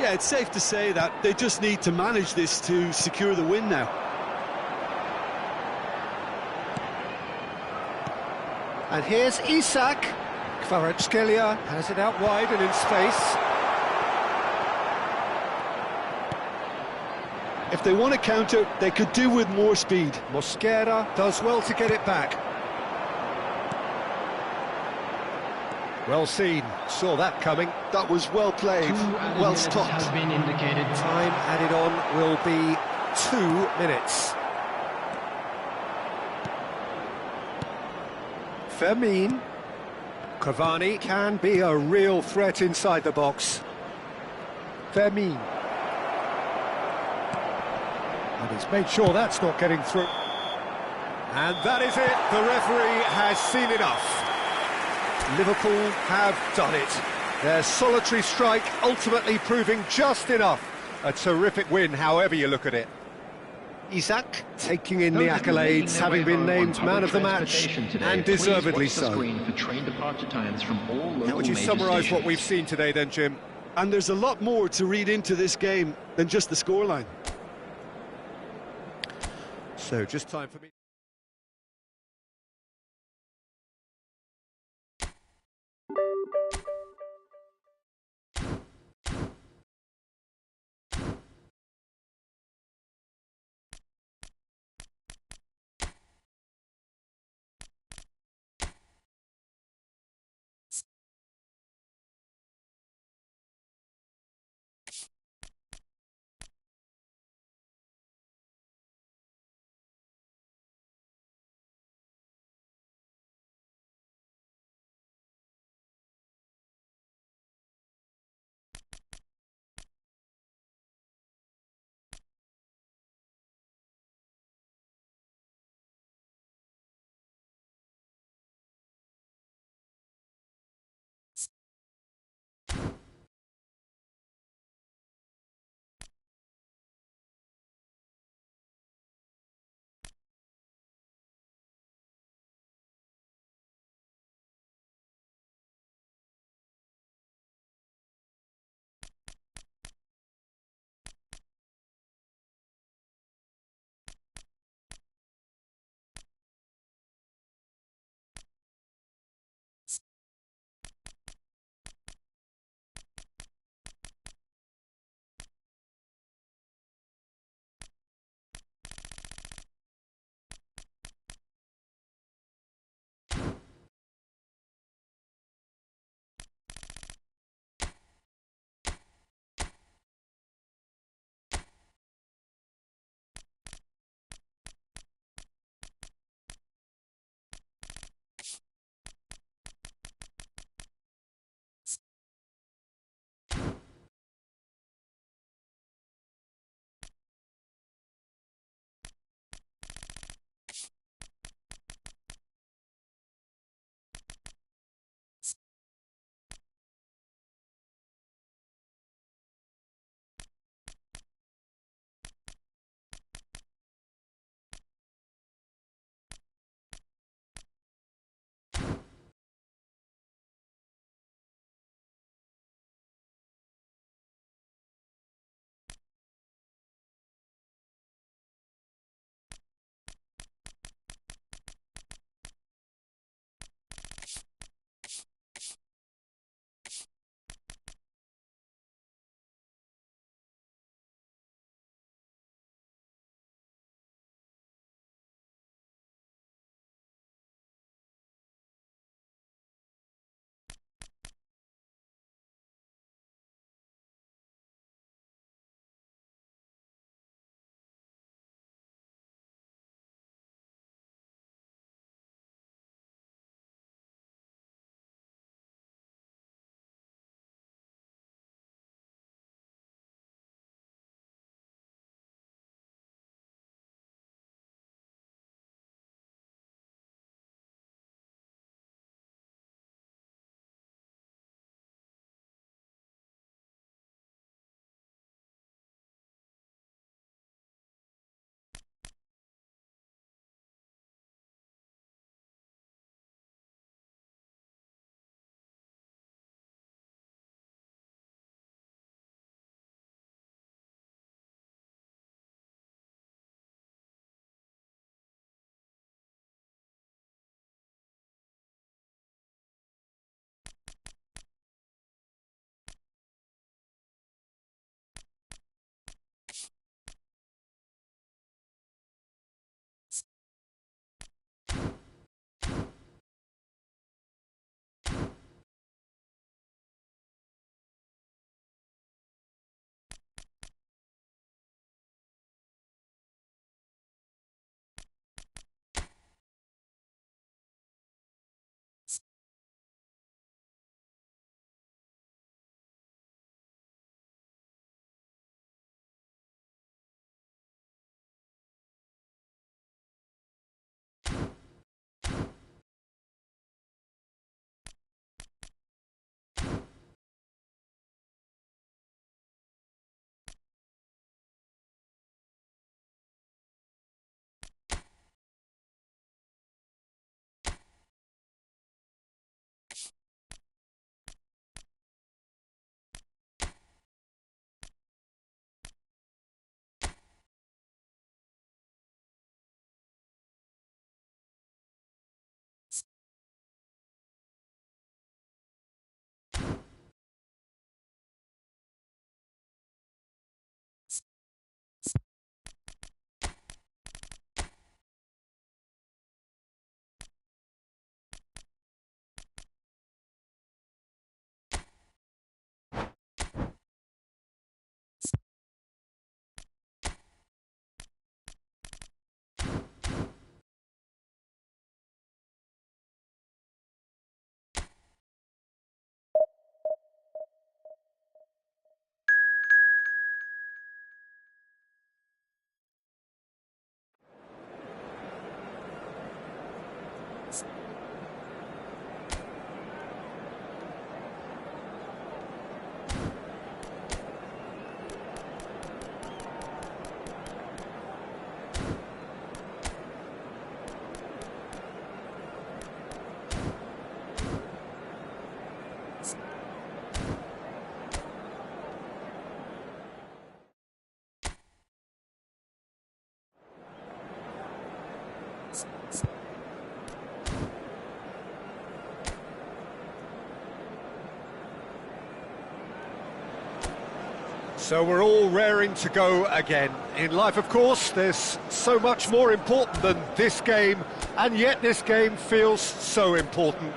Speaker 2: Yeah, it's safe to say that they just need to manage this to secure the win now.
Speaker 1: And here's Isak. Kvaratskhelia has it out wide and in space.
Speaker 2: If they want to counter, they could do with more speed.
Speaker 1: Mosquera does well to get it back. Well seen, saw that coming.
Speaker 2: That was well played, well stopped.
Speaker 3: Has been indicated.
Speaker 1: Time added on will be 2 minutes. Vermeer. Cavani can be a real threat inside the box. Vermeer. And he's made sure that's not getting through. And that is it. The referee has seen enough. Liverpool have done it. Their solitary strike ultimately proving just enough. A terrific win, however you look at it. Isak taking in the accolades, having been named man of the match, and deservedly so. How would you summarise what we've seen today then, Jim?
Speaker 2: And there's a lot more to read into this game than just the scoreline.
Speaker 1: So, just time for me. So we're all raring to go again. In life, of course, there's so much more important than this game, and yet this game feels so important.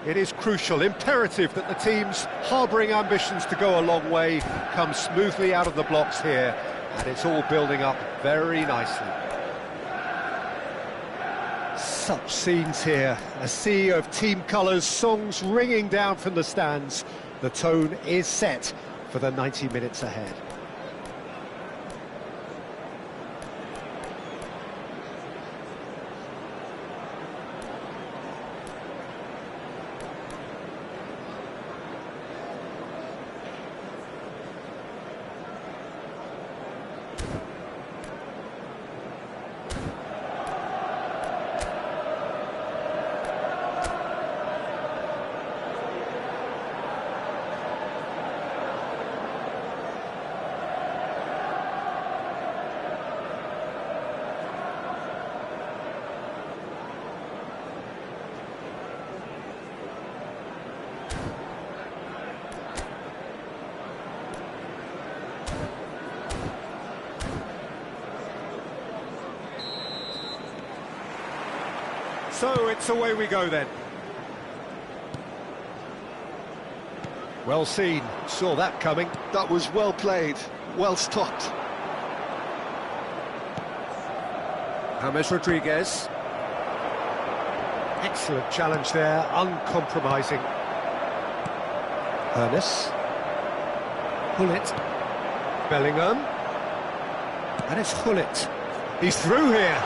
Speaker 1: It is crucial, imperative that the teams harbouring ambitions to go a long way come smoothly out of the blocks here, and it's all building up very nicely. Such scenes here, a sea of team colours, songs ringing down from the stands. The tone is set for the 90 minutes ahead. So it's away we go then. Well seen, saw that coming.
Speaker 2: That was well played, well stopped.
Speaker 1: James Rodriguez. Excellent challenge there, uncompromising. Ernest. Hullet. Bellingham. And it's Hullet. He's through here.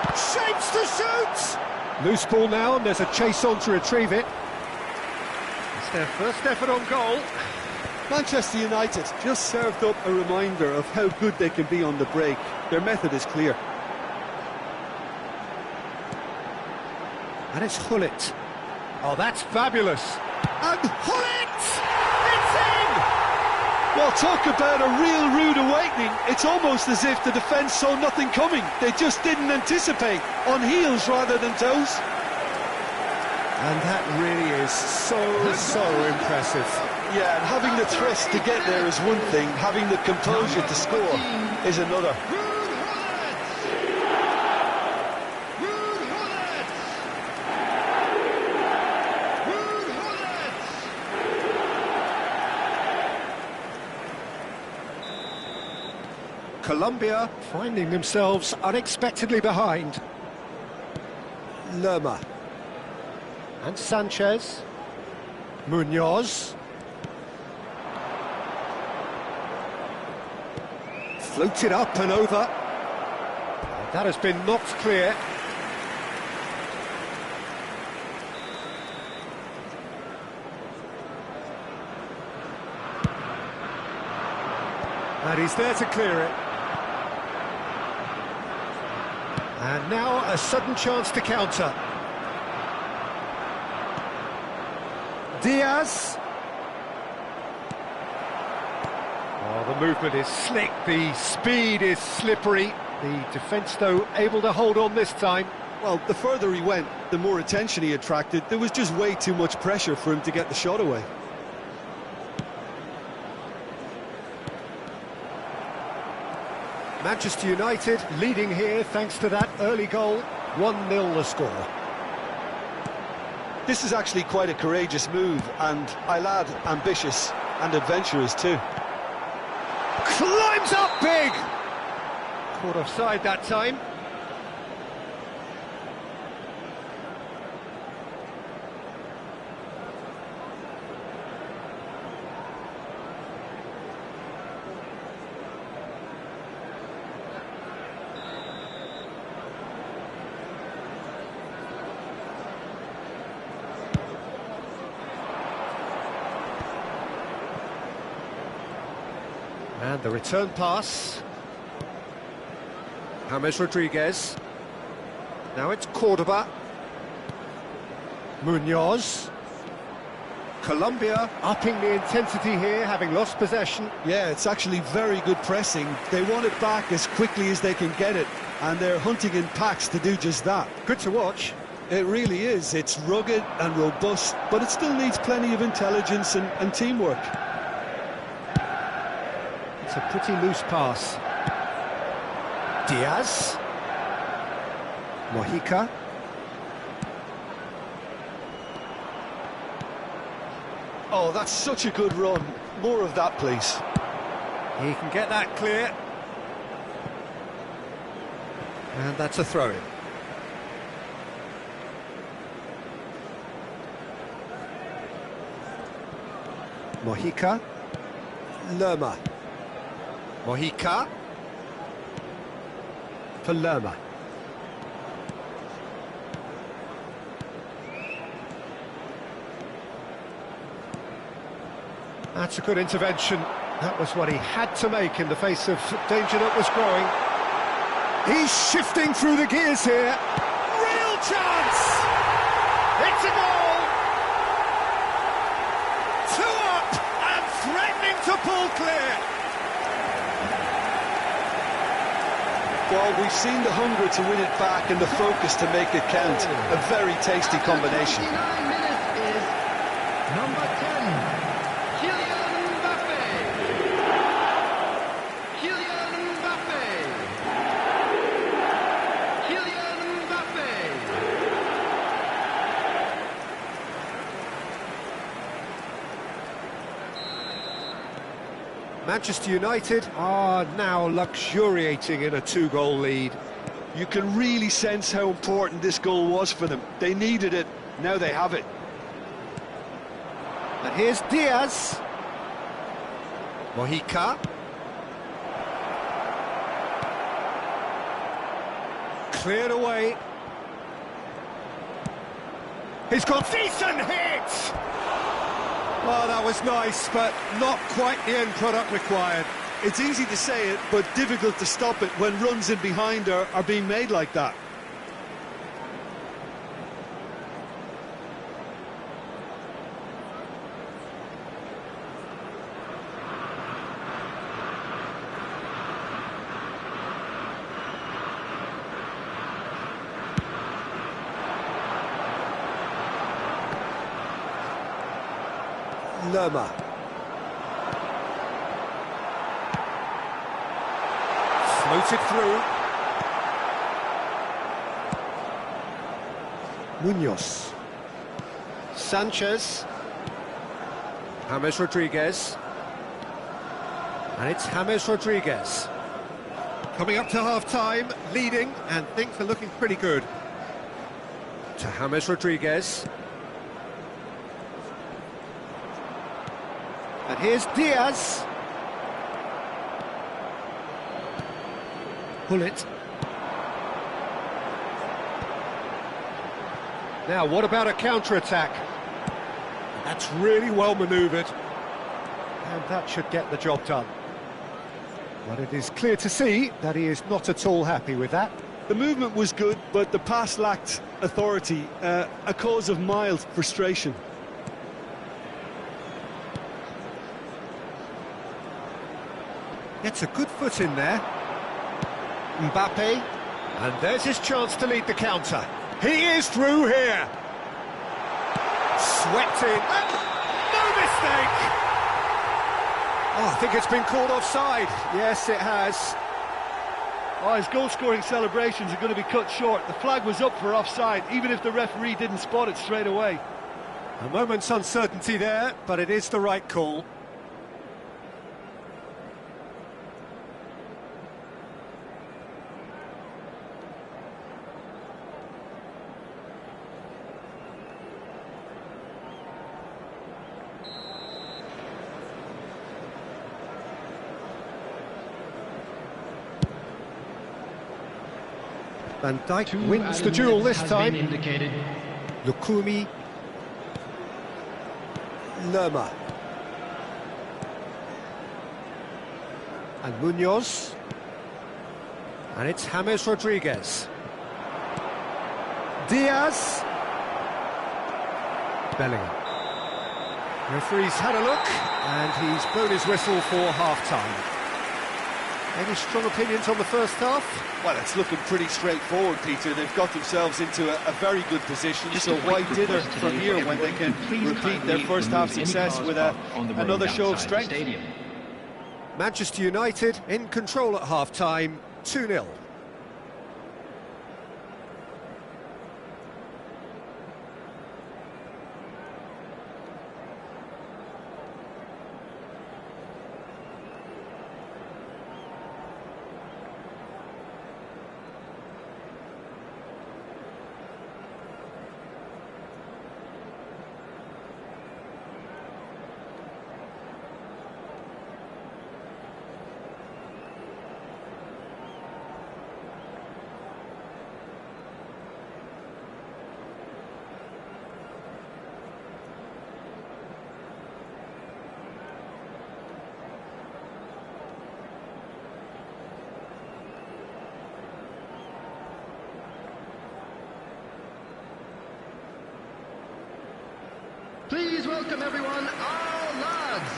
Speaker 1: Shapes to shoot! Loose ball now, and there's a chase on to retrieve it. It's their first effort on goal.
Speaker 2: Manchester United just served up a reminder of how good they can be on the break. Their method is clear.
Speaker 1: And it's Hullet. Oh, that's fabulous. And Hullet! It's in!
Speaker 2: Well, talk about a real rude awakening. It's almost as if the defence saw nothing coming. They just didn't anticipate. On heels rather than toes.
Speaker 1: And that really is so impressive.
Speaker 2: Yeah, and having the thrust to get there is one thing. Having the composure to score is another.
Speaker 1: Colombia finding themselves unexpectedly behind. Lerma. And Sanchez. Munoz. Floated up and over. That has been knocked clear. And he's there to clear it. And now a sudden chance to counter. Diaz. Oh, the movement is slick, the speed is slippery. The defence, though, able to hold on this time.
Speaker 2: Well, the further he went, the more attention he attracted. There was just way too much pressure for him to get the shot away.
Speaker 1: Manchester United leading here thanks to that early goal. 1-0 the score.
Speaker 2: This is actually quite a courageous move, and I'll add ambitious and adventurous too.
Speaker 1: Climbs up big! Caught offside that time. And the return pass. James Rodriguez. Now it's Cordoba. Munoz. Colombia upping the intensity here, having lost possession.
Speaker 2: Yeah, it's actually very good pressing. They want it back as quickly as they can get it, and they're hunting in packs to do just that.
Speaker 1: Good to watch.
Speaker 2: It really is. It's rugged and robust, but it still needs plenty of intelligence and teamwork.
Speaker 1: It's a pretty loose pass. Diaz. Mojica.
Speaker 2: Oh, that's such a good run. More of that, please.
Speaker 1: He can get that clear. And that's a throw-in. Mojica. Lerma. Mojica. For Lerma. That's a good intervention. That was what he had to make in the face of danger that was growing. He's shifting through the gears here. Real chance! It's a goal! 2 up and threatening to pull clear.
Speaker 2: Well, we've seen the hunger to win it back and the focus to make it count. A very tasty combination.
Speaker 3: 29 minutes is number 10, Kylian Mbappe. Kylian Mbappe. Kylian Mbappe.
Speaker 1: Manchester United are now luxuriating in a 2-goal lead.
Speaker 2: You can really sense how important this goal was for them. They needed it, now they have it.
Speaker 1: And here's Diaz. Mojica. Cleared away. He's got decent hit! Oh, that was nice, but not quite the end product required.
Speaker 2: It's easy to say it, but difficult to stop it when runs in behind are being made like that.
Speaker 1: Lerma. Floated through. Munoz. Sanchez. James Rodriguez. And it's James Rodriguez. Coming up to half-time, leading, and things are looking pretty good. To James Rodriguez. And here's Diaz. Pull it. Now, what about a counter-attack? That's really well manoeuvred. And that should get the job done. But it is clear to see that he is not at all happy with that.
Speaker 2: The movement was good, but the pass lacked authority, a cause of mild frustration.
Speaker 1: Gets a good foot in there. Mbappe. And there's his chance to lead the counter. He is through here. Swept in. No mistake! Oh, I think it's been called offside. Yes, it has.
Speaker 2: Oh, his goal-scoring celebrations are going to be cut short. The flag was up for offside, even if the referee didn't spot it straight away.
Speaker 1: A moment's uncertainty there, but it is the right call. Van Dijk wins the duel this time. Lukumi. Lerma. And Munoz. And it's James Rodriguez. Diaz. Bellingham. Referee's had a look, and he's blown his whistle for half-time. Any strong opinions on the first half?
Speaker 2: Well, it's looking pretty straightforward, Peter. They've got themselves into a very good position, so why dither from here when they can repeat their first half success with another show of strength?
Speaker 1: Manchester United in control at half-time, 2-0.
Speaker 3: Please welcome everyone, our lads.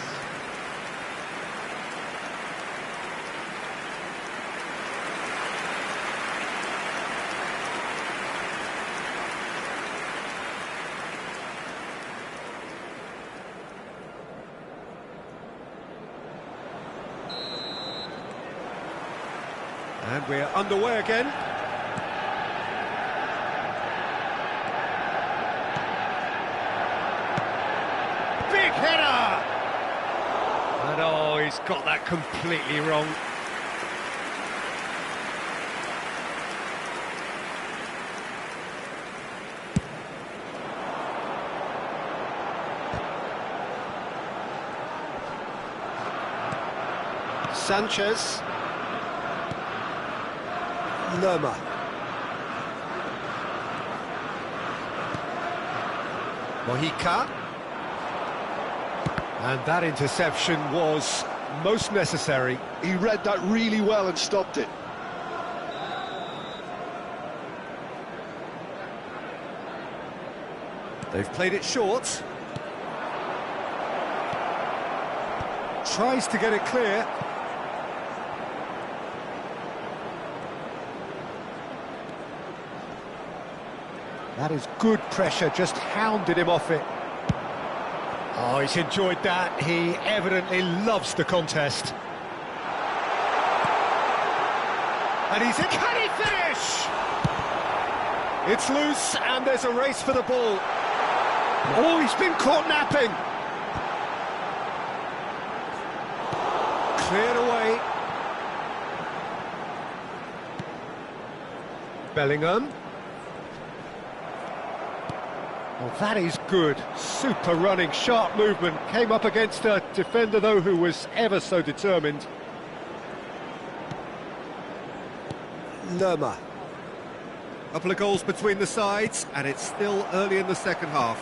Speaker 1: And we're underway again. Big header! And oh, he's got that completely wrong. Sanchez. Lerma. Mojica. And that interception was most necessary.
Speaker 2: He read that really well and stopped it.
Speaker 1: They've played it short. Tries to get it clear. That is good pressure, just hounded him off it. Oh, he's enjoyed that. He evidently loves the contest. And he's in. Can he finish? It's loose, and there's a race for the ball. Oh, he's been caught napping. Cleared away. Bellingham. Well, that is good. Super running, sharp movement. Came up against a defender, though, who was ever so determined. Lerma. Couple of goals between the sides, and it's still early in the second half.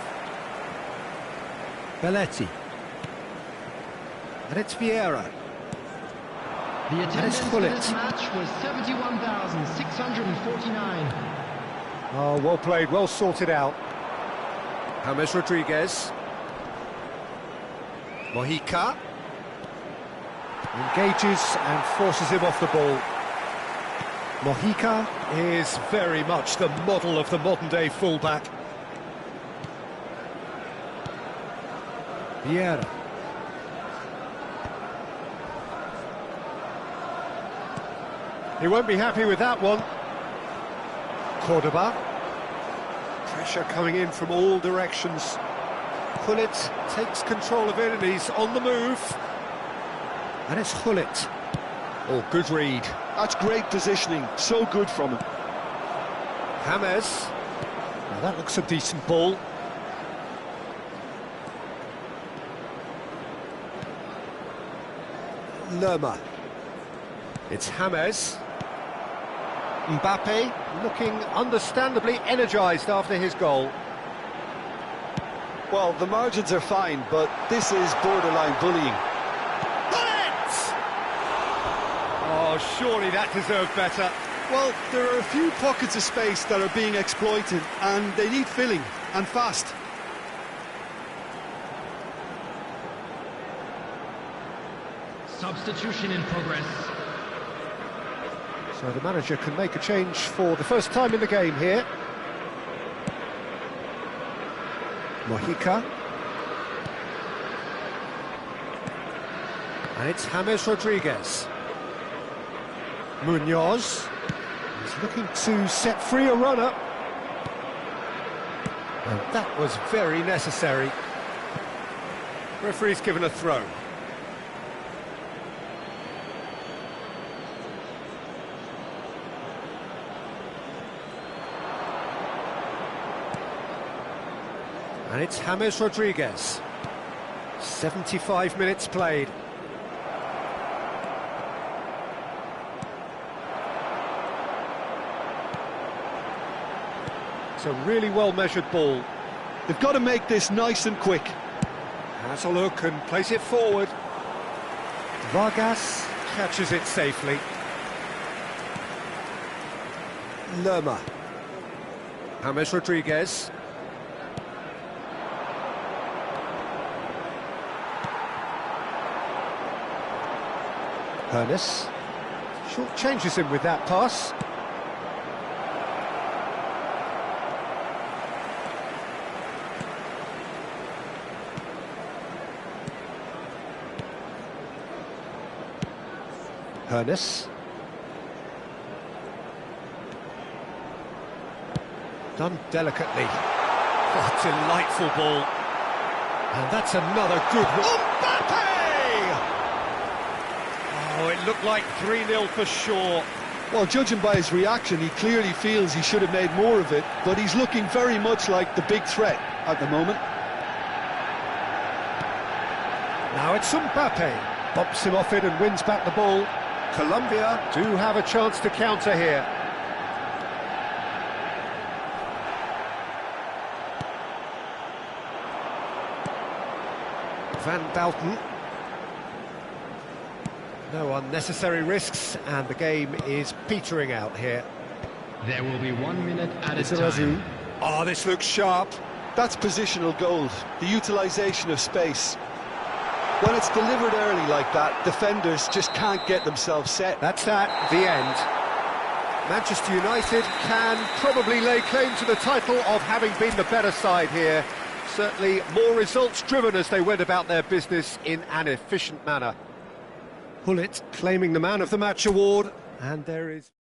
Speaker 1: Belletti. And it's Vieira.
Speaker 3: The attendance for
Speaker 1: Gullit.
Speaker 3: this match was 71,649.
Speaker 1: Oh, well played, well sorted out. James Rodriguez. Mojica. Engages and forces him off the ball. Mojica is very much the model of the modern-day fullback. Vieira. He won't be happy with that one. Cordoba. Pressure coming in from all directions. Gullit takes control of it and he's on the move. And it's Gullit. Oh, good read.
Speaker 2: That's great positioning, so good from him.
Speaker 1: James. Now that looks a decent ball. Lerma. It's James. Mbappe looking understandably energised after his goal.
Speaker 2: Well, the margins are fine, but this is borderline bullying.
Speaker 1: Oh, surely that deserved better.
Speaker 2: Well, there are a few pockets of space that are being exploited, and they need filling, and fast.
Speaker 3: Substitution in progress.
Speaker 1: So the manager can make a change for the first time in the game here. Mojica. And it's James Rodriguez. Munoz. He's looking to set free a runner. And that was very necessary. Referee's given a throw. And it's James Rodriguez. 75 minutes played. It's a really well-measured ball.
Speaker 2: They've got to make this nice and quick.
Speaker 1: Has a look and plays it forward. Vargas catches it safely. Lerma. James Rodriguez. Ernest short changes him with that pass. Ernest. Done delicately. What a delightful ball. And that's another good one. Oh, it looked like 3-0 for sure.
Speaker 2: Well, judging by his reaction, he clearly feels he should have made more of it, but he's looking very much like the big threat at the moment.
Speaker 1: Now it's Mbappe. Bops him off it and wins back the ball. Colombia do have a chance to counter here. Van Bouten. No unnecessary risks, and the game is petering out here.
Speaker 3: There will be 1 minute at a time.
Speaker 1: Oh, this looks sharp.
Speaker 2: That's positional gold, the utilisation of space. When it's delivered early like that, defenders just can't get themselves set.
Speaker 1: That's that, the end. Manchester United can probably lay claim to the title of having been the better side here. Certainly more results-driven as they went about their business in an efficient manner. Pullet claiming the Man of the Match award, and there is...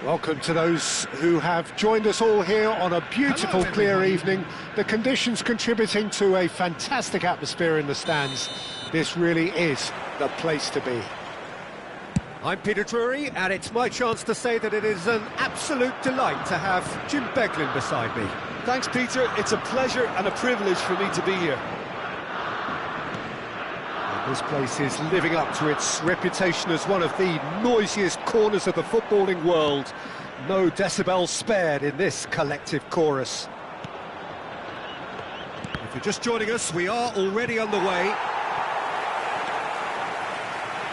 Speaker 1: Welcome to those who have joined us all here on a beautiful, clear evening. The conditions contributing to a fantastic atmosphere in the stands. This really is the place to be. I'm Peter Drury, and it's my chance to say that it is an absolute delight to have Jim Beglin beside me.
Speaker 2: Thanks, Peter. It's a pleasure and a privilege for me to be here.
Speaker 1: This place is living up to its reputation as one of the noisiest corners of the footballing world. No decibels spared in this collective chorus. If you're just joining us, we are already underway.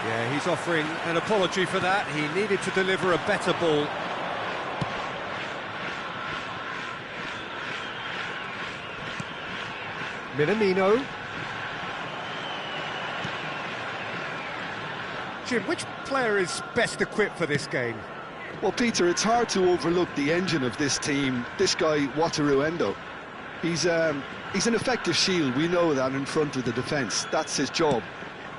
Speaker 1: Yeah, he's offering an apology for that. He needed to deliver a better ball. Minamino. Jim, which player is best equipped for this game?
Speaker 2: Well, Peter, it's hard to overlook the engine of this team, this guy, Wataru Endo. He's an effective shield, we know that, in front of the defence. That's his job.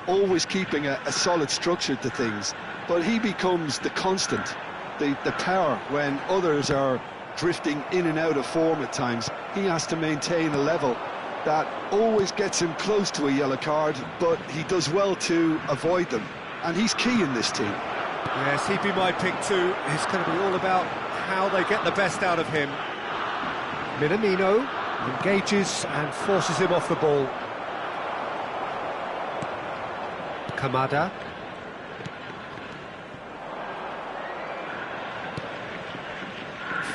Speaker 2: Always keeping a solid structure to things. But he becomes the constant, the power when others are drifting in and out of form at times. He has to maintain a level that always gets him close to a yellow card, but he does well to avoid them. And he's key in this team.
Speaker 1: Yes, he'd be my pick too. It's going to be all about how they get the best out of him. Minamino engages and forces him off the ball. Kamada.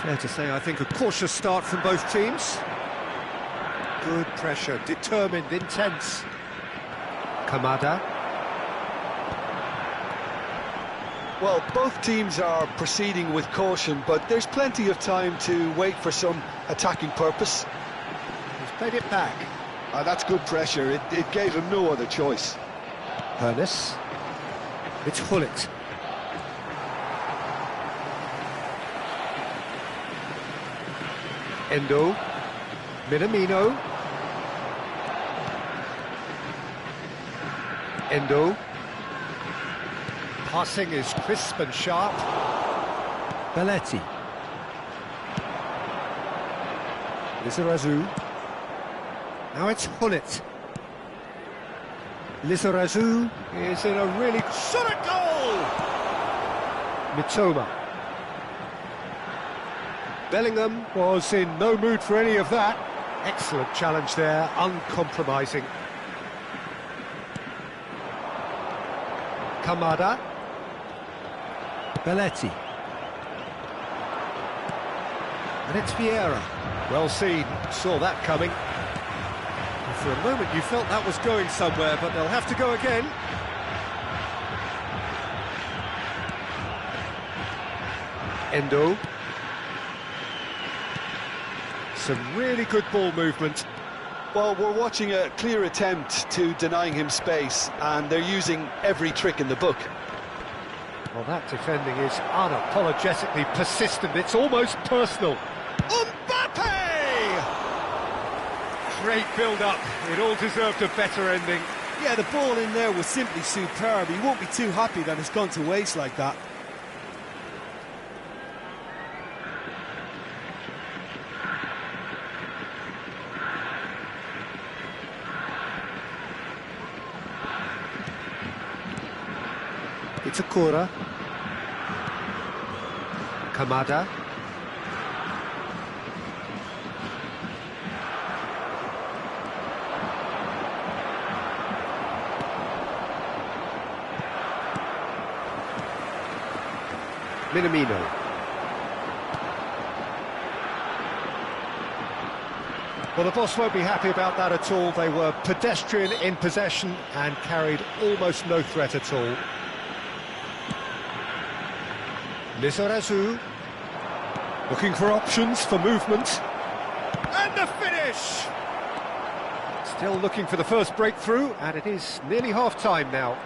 Speaker 1: Fair to say, I think, a cautious start from both teams. Good pressure, determined, intense. Kamada.
Speaker 2: Well, both teams are proceeding with caution, but there's plenty of time to wait for some attacking purpose.
Speaker 1: He's played it back.
Speaker 2: That's good pressure. It gave him no other choice.
Speaker 1: Hernes. It's Hullet. Endo. Minamino. Endo. Passing is crisp and sharp. Belletti. Lizarazu. Now it's Hullet. Lizarazu is in a really... shot at goal! Mitoma. Bellingham was in no mood for any of that. Excellent challenge there, uncompromising. Kamada. Belletti. And it's Vieira. Well seen, saw that coming. For a moment you felt that was going somewhere, but they'll have to go again. Endo. Some really good ball movement.
Speaker 2: Well, we're watching a clear attempt to denying him space, and they're using every trick in the book.
Speaker 1: Well, that defending is unapologetically persistent. It's almost personal. Mbappe! Great build-up. It all deserved a better ending.
Speaker 4: Yeah, the ball in there was simply superb. He won't be too happy that it's gone to waste like that.
Speaker 1: It's Akura. Kamada. Minamino. Well, the boss won't be happy about that at all. They were pedestrian in possession and carried almost no threat at all. Lizarazu looking for options for movement. And the finish! Still looking for the first breakthrough, and it is nearly half-time now.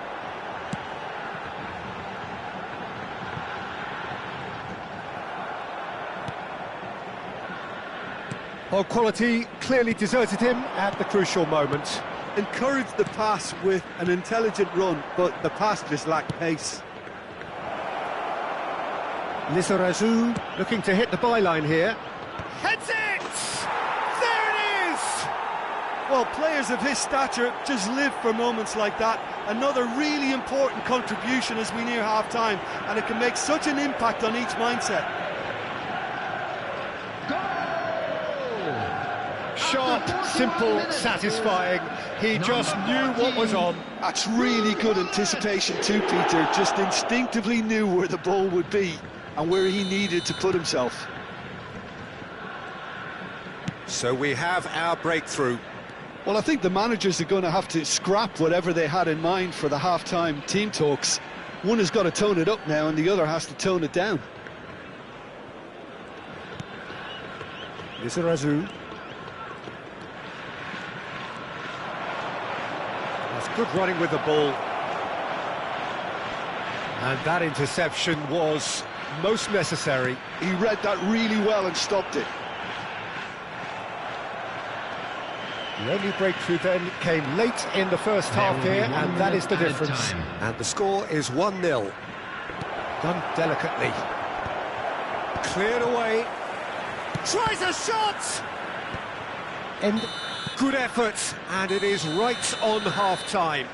Speaker 1: Well, quality clearly deserted him at the crucial moment.
Speaker 4: Encouraged the pass with an intelligent run, but the pass just lacked pace.
Speaker 1: Lizarazu looking to hit the byline here. Heads it! There it is!
Speaker 4: Well, players of his stature just live for moments like that. Another really important contribution as we near half-time, and it can make such an impact on each mindset.
Speaker 1: Sharp, simple, satisfying. He just knew what was on.
Speaker 2: That's really good anticipation too, Peter. Just instinctively knew where the ball would be and where he needed to put himself.
Speaker 1: So we have our breakthrough.
Speaker 2: Well, I think the managers are going to have to scrap whatever they had in mind for the half-time team talks. One has got to tone it up now and the other has to tone it down.
Speaker 1: Lizarazu. That's good running with the ball. And that interception was most necessary.
Speaker 2: He read that really well and stopped it.
Speaker 1: The only breakthrough then came late in the first half here, and that is the difference. And the score is 1-0. Done delicately. Cleared away. Tries a shot! And good effort, and it is right on half-time.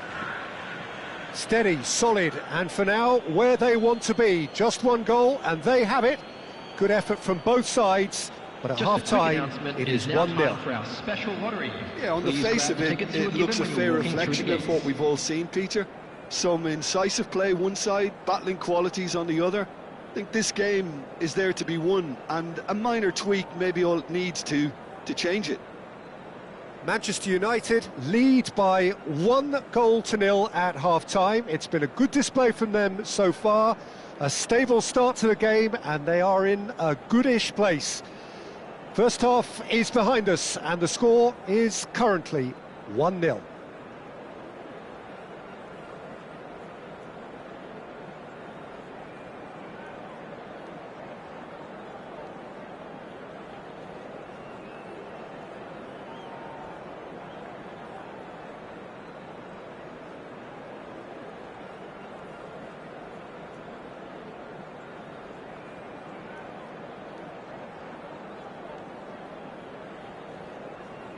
Speaker 1: Steady, solid, and for now, where they want to be. Just one goal, and they have it. Good effort from both sides. But at half-time, it is 1-0.
Speaker 2: Yeah, on the face of it, it looks a fair reflection of what we've all seen, Peter. some incisive play one side, battling qualities on the other. I think this game is there to be won, and a minor tweak maybe all it needs to change it.
Speaker 1: Manchester United lead by 1-0 at half-time. It's been a good display from them so far, a stable start to the game, and they are in a goodish place. First half is behind us, and the score is currently 1-0.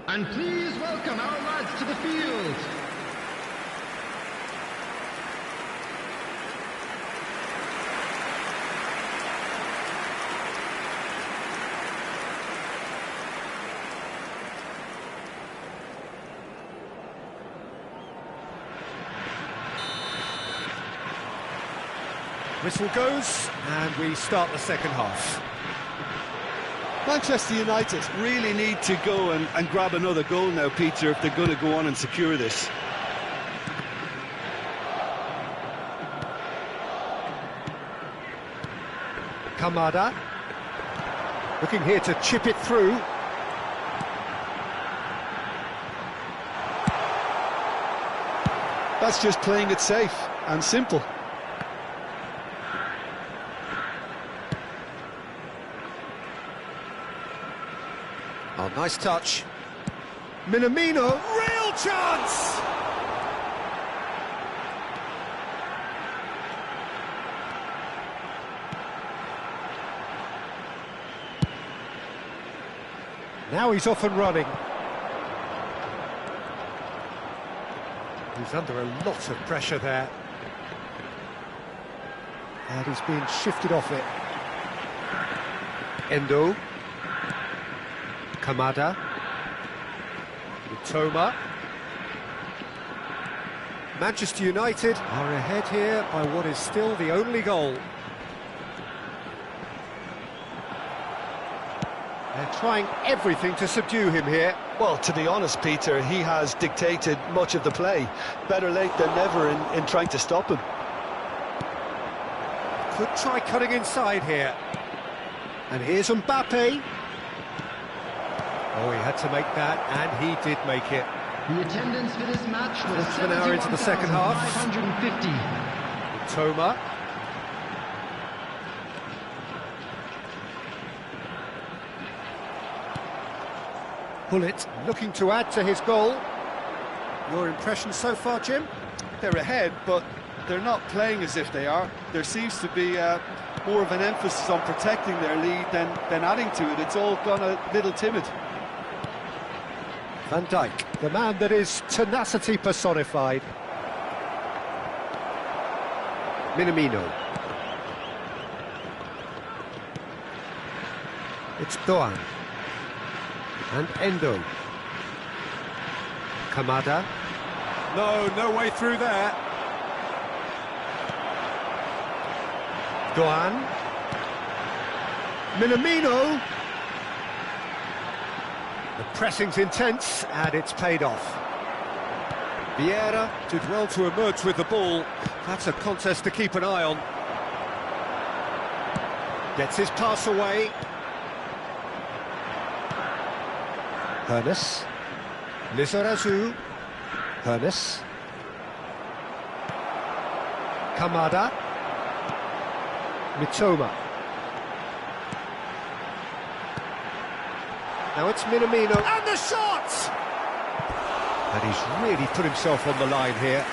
Speaker 3: And please welcome our lads to the field.
Speaker 1: Whistle goes, and we start the second half.
Speaker 2: Manchester United really need to go and grab another goal now, Peter, if they're going to go on and secure this.
Speaker 1: Kamada, looking here to chip it through.
Speaker 2: That's just playing it safe and simple.
Speaker 1: Oh, nice touch. Minamino, real chance! Now he's off and running. He's under a lot of pressure there. And he's being shifted off it. Endo. Kamada. Mitoma. Manchester United are ahead here by what is still the only goal. They're trying everything to subdue him here.
Speaker 2: Well, to be honest, Peter, he has dictated much of the play. Better late than never in trying to stop him.
Speaker 1: Could try cutting inside here. And here's Mbappe. Oh, he had to make that, and he did make it.
Speaker 3: The attendance for this match was
Speaker 1: An hour into the second half.
Speaker 3: 550.
Speaker 1: Mitoma. Bullet looking to add to his goal. Your impression so far, Jim?
Speaker 4: They're ahead, but they're not playing as if they are. There seems to be more of an emphasis on protecting their lead than adding to it. It's all gone a little timid.
Speaker 1: Van Dijk, the man that is tenacity personified. Minamino. It's Doan. And Endo. Kamada. No way through there. Doan. Minamino. The pressing's intense, and it's paid off. Vieira did well to emerge with the ball. That's a contest to keep an eye on. Gets his pass away. Hernes. Lizarazu. Hernes. Kamada. Mitoma. Now it's Minamino, and the shot! And he's really put himself on the line here.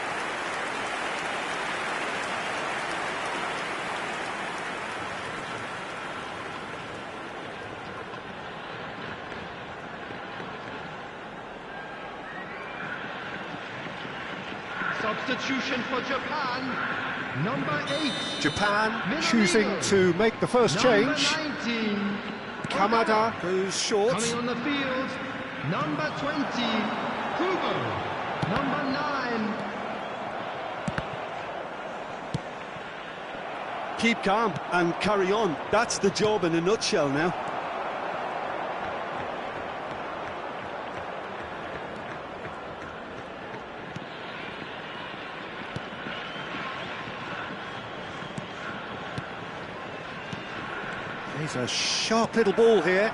Speaker 3: Substitution for Japan, number 8.
Speaker 1: Japan
Speaker 3: Minamino.
Speaker 1: choosing to make the first
Speaker 3: Number
Speaker 1: change.
Speaker 3: 19.
Speaker 1: Kamada goes short.
Speaker 3: Coming on the field, number 20, Hugo. Number 9.
Speaker 2: keep calm and carry on. That's the job in a nutshell now.
Speaker 1: He's a sharp little ball here.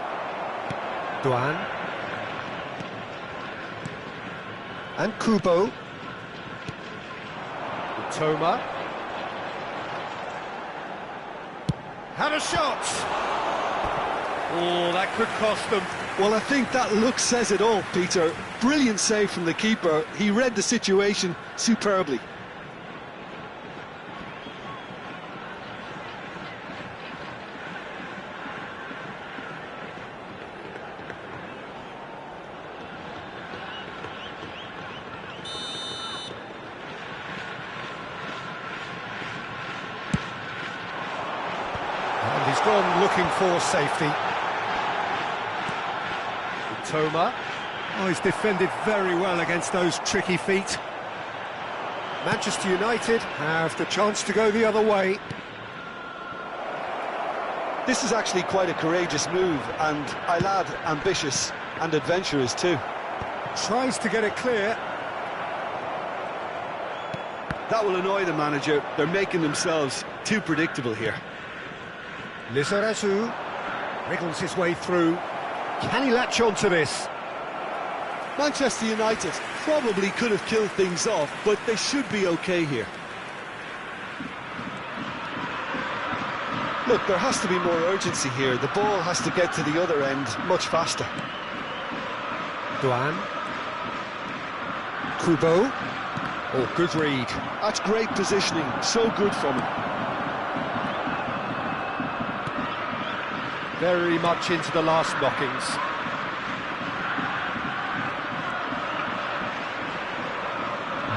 Speaker 1: Duan. And Kubo. Toma. Had a shot! Oh, that could cost them.
Speaker 2: Well, I think that look says it all, Peter. Brilliant save from the keeper. He read the situation superbly.
Speaker 1: And he's gone looking for safety. Toma. Oh, he's defended very well against those tricky feet. Manchester United have the chance to go the other way.
Speaker 2: This is actually quite a courageous move, and I'll add ambitious and adventurous too.
Speaker 1: Tries to get it clear.
Speaker 2: That will annoy the manager. They're making themselves too predictable here.
Speaker 1: Lizarazu wriggles his way through. Can he latch on to this?
Speaker 2: Manchester United probably could have killed things off, but they should be okay here. Look, there has to be more urgency here. The ball has to get to the other end much faster.
Speaker 1: Duan. Kubo. Oh, good read.
Speaker 2: That's great positioning. So good from him.
Speaker 1: Very much into the last knockings.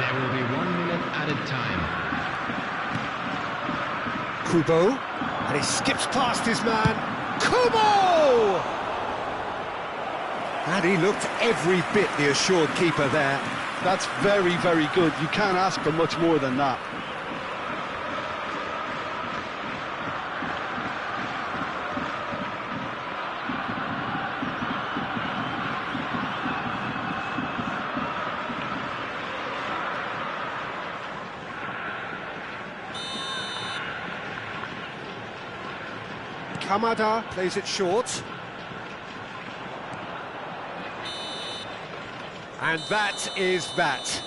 Speaker 3: There will be 1 minute added time.
Speaker 1: Kubo. And he skips past his man. Kubo! And he looked every bit the assured keeper there.
Speaker 2: That's very, very good. You can't ask for much more than that.
Speaker 1: Kamada plays it short. And that is that.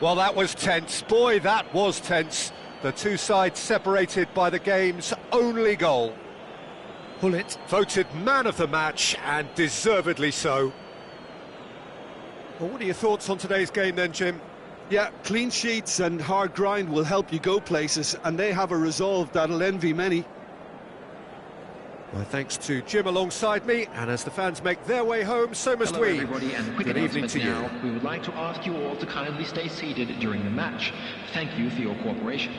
Speaker 1: Well, that was tense. Boy, that was tense. The two sides separated by the game's only goal. Hullet voted man of the match, and deservedly so. Well, what are your thoughts on today's game then, Jim?
Speaker 2: Yeah, clean sheets and hard grind will help you go places, and they have a resolve that'll envy many.
Speaker 1: Well, thanks to Jim alongside me, and as the fans make their way home, so must
Speaker 5: Hello
Speaker 1: we.
Speaker 5: everybody, and quick
Speaker 1: Good evening
Speaker 5: announcement
Speaker 1: to
Speaker 5: now.
Speaker 1: you.
Speaker 5: We would like to ask you all to kindly stay seated during the match. Thank you for your cooperation.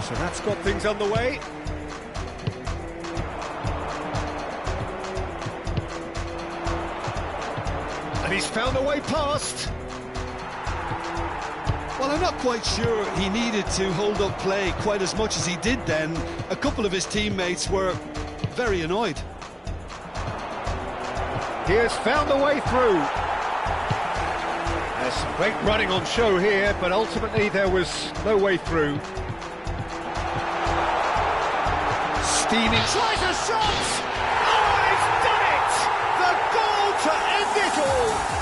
Speaker 1: So that's got things underway. And he's found a way past.
Speaker 2: Well, I'm not quite sure he needed to hold up play quite as much as he did then. A couple of his teammates were very annoyed.
Speaker 1: He has found a way through. There's some great running on show here, but ultimately there was no way through. Steaming, tries a shot! Oh, he's done it! The goal to end it all!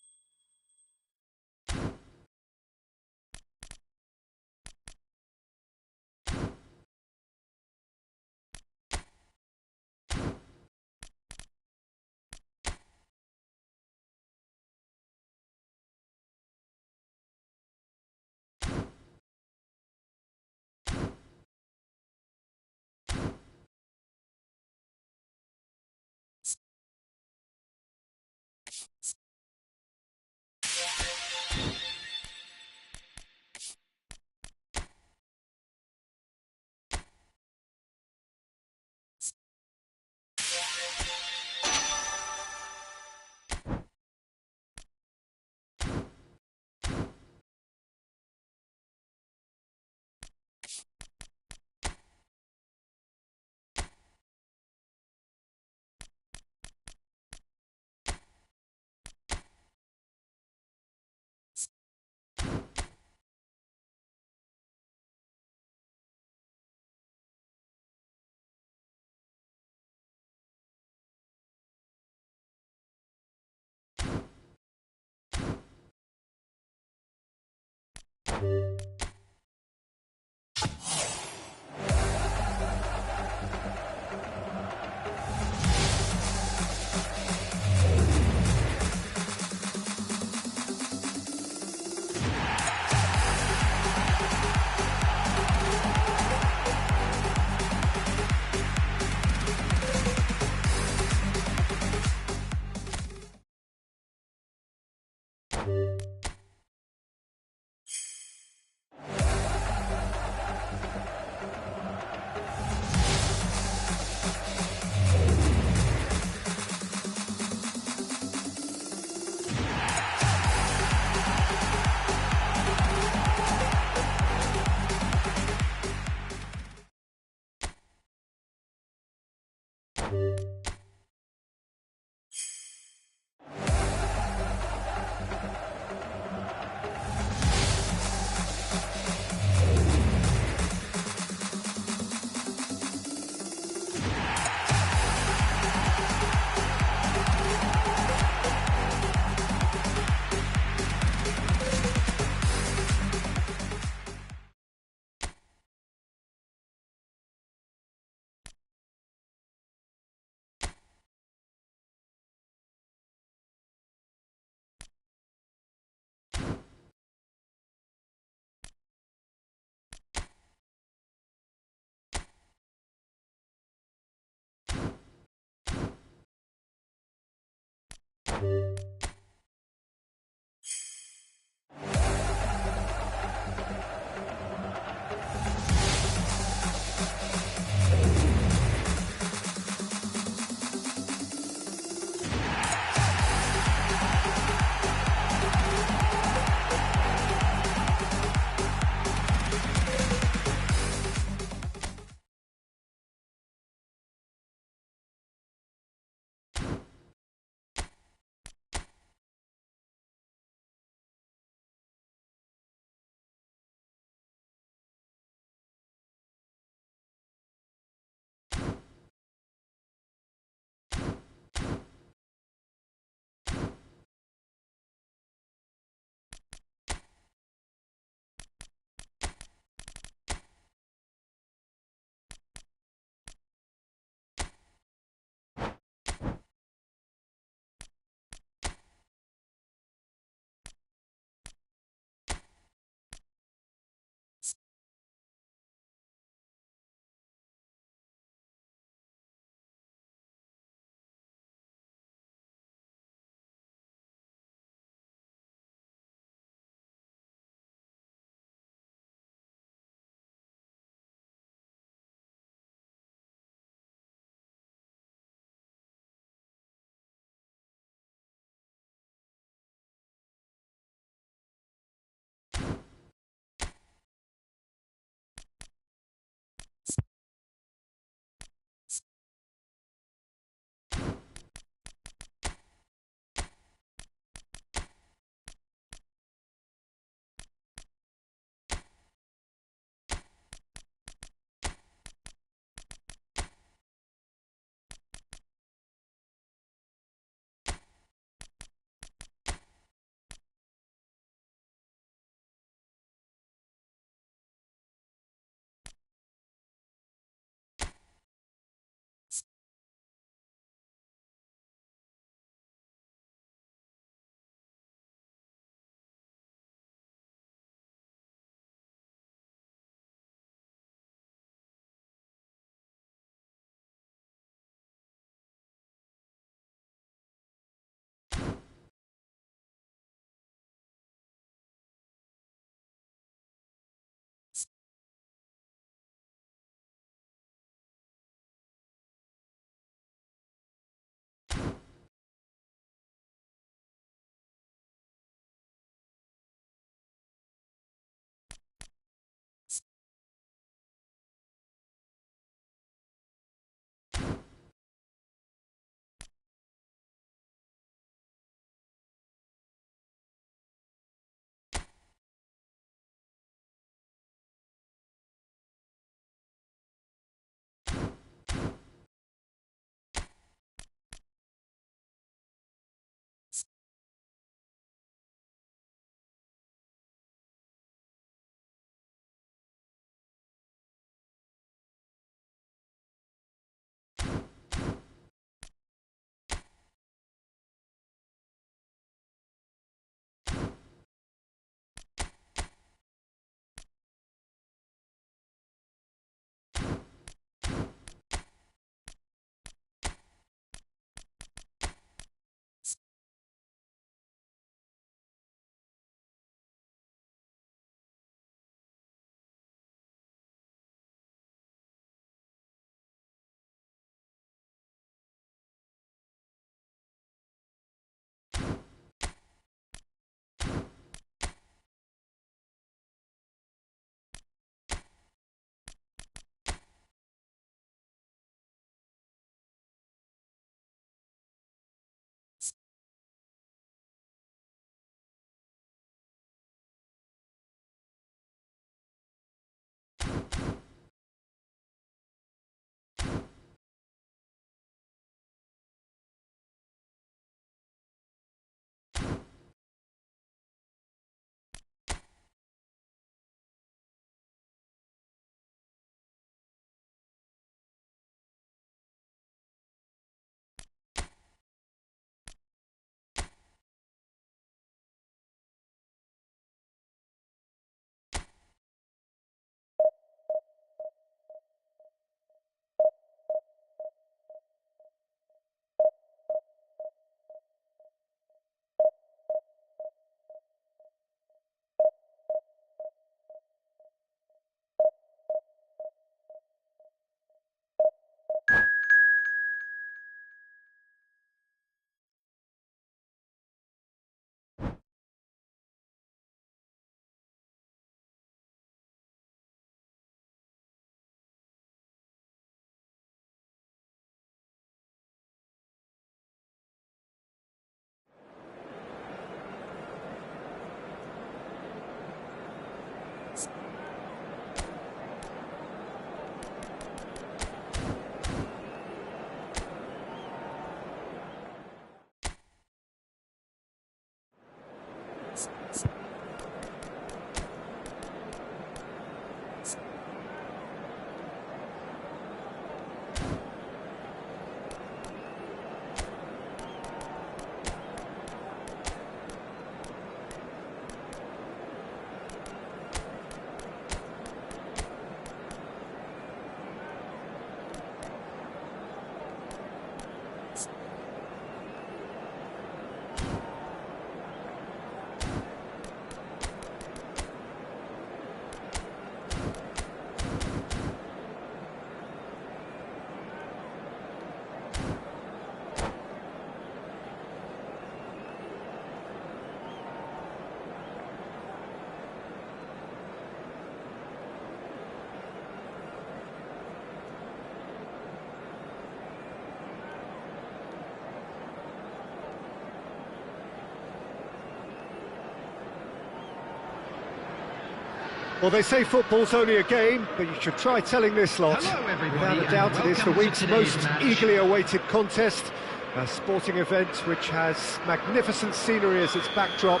Speaker 1: Well, they say football's only a game, but you should try telling this lot.
Speaker 3: Hello, everybody,
Speaker 1: Without a doubt,
Speaker 3: and
Speaker 1: it is the
Speaker 3: welcome to
Speaker 1: week's
Speaker 3: today's
Speaker 1: most
Speaker 3: match.
Speaker 1: eagerly awaited contest. A sporting event which has magnificent scenery as its backdrop.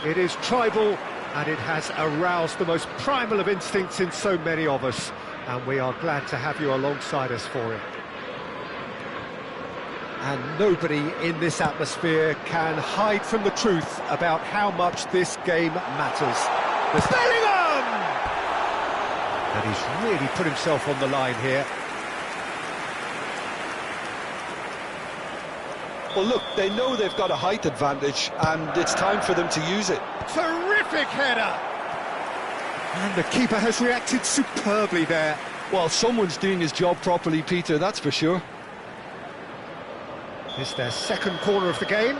Speaker 1: It is tribal, and it has aroused the most primal of instincts in so many of us. And we are glad to have you alongside us for it. And nobody in this atmosphere can hide from the truth about how much this game matters. The Bellingham! And he's really put himself on the line here.
Speaker 2: Well, look, they know they've got a height advantage, and it's time for them to use it.
Speaker 1: Terrific header! And the keeper has reacted superbly there.
Speaker 2: Well, someone's doing his job properly, Peter, that's for sure.
Speaker 1: It's their second corner of the game.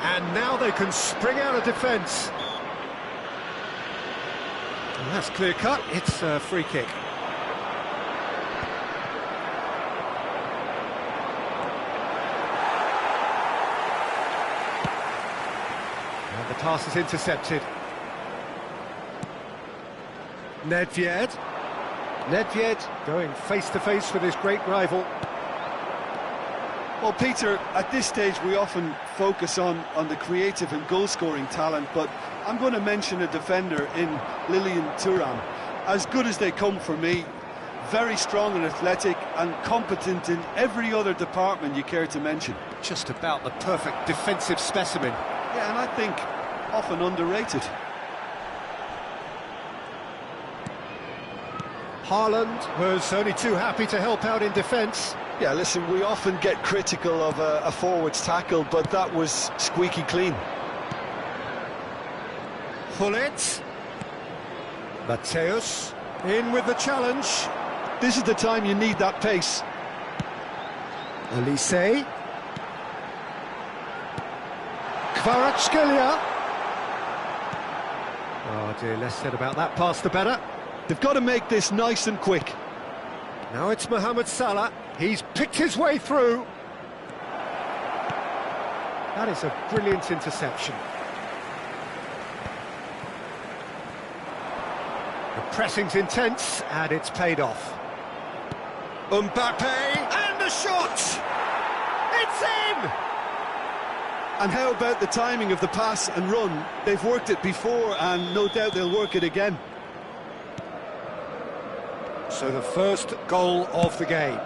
Speaker 1: And now they can spring out of defence. And that's clear cut, it's a free kick. And the pass is intercepted. Nedved going face-to-face with his great rival.
Speaker 4: Well, Peter, at this stage we often focus on the creative and goal-scoring talent, but I'm going to mention a defender in Lilian Thuram. As good as they come for me, very strong and athletic and competent in every other department you care to mention.
Speaker 1: Just about the perfect defensive specimen.
Speaker 4: Yeah, and I think often underrated.
Speaker 1: Haaland was only too happy to help out in defence.
Speaker 2: Yeah, listen, we often get critical of a forward's tackle, but that was squeaky clean.
Speaker 1: Gullit. Mateus in with the challenge.
Speaker 2: This is the time you need that pace.
Speaker 1: Elise. Kvaratskhelia. Oh dear, less said about that pass the better.
Speaker 2: They've got to make this nice and quick.
Speaker 1: Now it's Mohamed Salah. He's picked his way through. That is a brilliant interception. The pressing's intense, and it's paid off. Mbappe, and the shot! It's in!
Speaker 4: And how about the timing of the pass and run? They've worked it before, and no doubt they'll work it again.
Speaker 1: So the first goal of the game.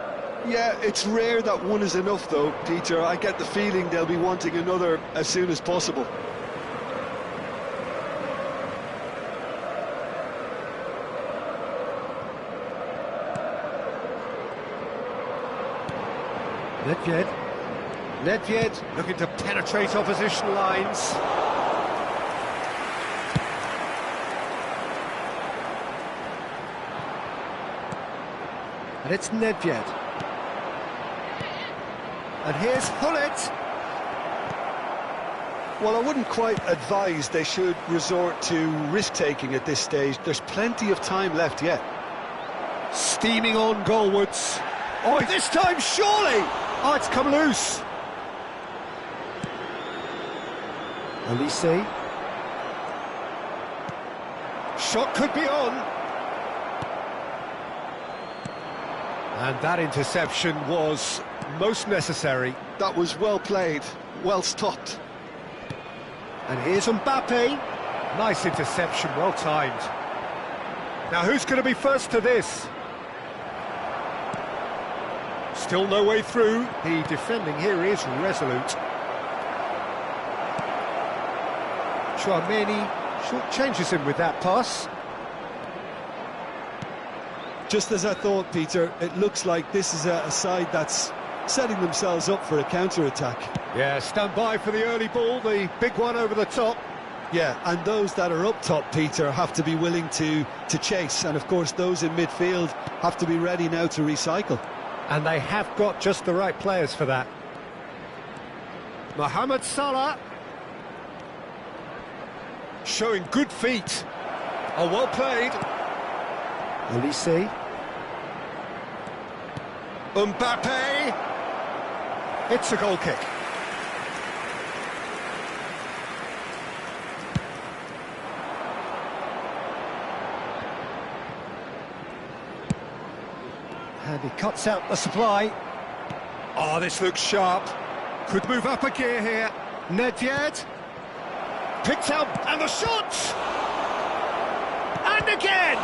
Speaker 2: Yeah, it's rare that one is enough, though, Peter. I get the feeling they'll be wanting another as soon as possible.
Speaker 1: Nedved looking to penetrate opposition lines. And it's Nedved. And here's Gullit.
Speaker 2: Well, I wouldn't quite advise they should resort to risk-taking at this stage. There's plenty of time left yet.
Speaker 1: Steaming on goalwards. Oh, this time surely! Oh, it's come loose. Elise. Shot could be on. And that interception was most necessary.
Speaker 2: That was well played, well stopped.
Speaker 1: And here's Mbappe. Nice interception, well timed. Now who's going to be first to this? Still no way through. The defending here is resolute. Chouameni short changes him with that pass.
Speaker 4: Just as I thought, Peter, it looks like this is a side that's setting themselves up for a counter-attack.
Speaker 1: Yeah, stand by for the early ball, the big one over the top.
Speaker 4: Yeah, and those that are up top, Peter, have to be willing to chase. And, of course, those in midfield have to be ready now to recycle.
Speaker 1: And they have got just the right players for that. Mohamed Salah. Showing good feet. Oh, well played. Elise. Mbappe. It's a goal kick. And he cuts out the supply. Oh, this looks sharp. Could move up a gear here. Nedved. Picked out, and the shot! And again!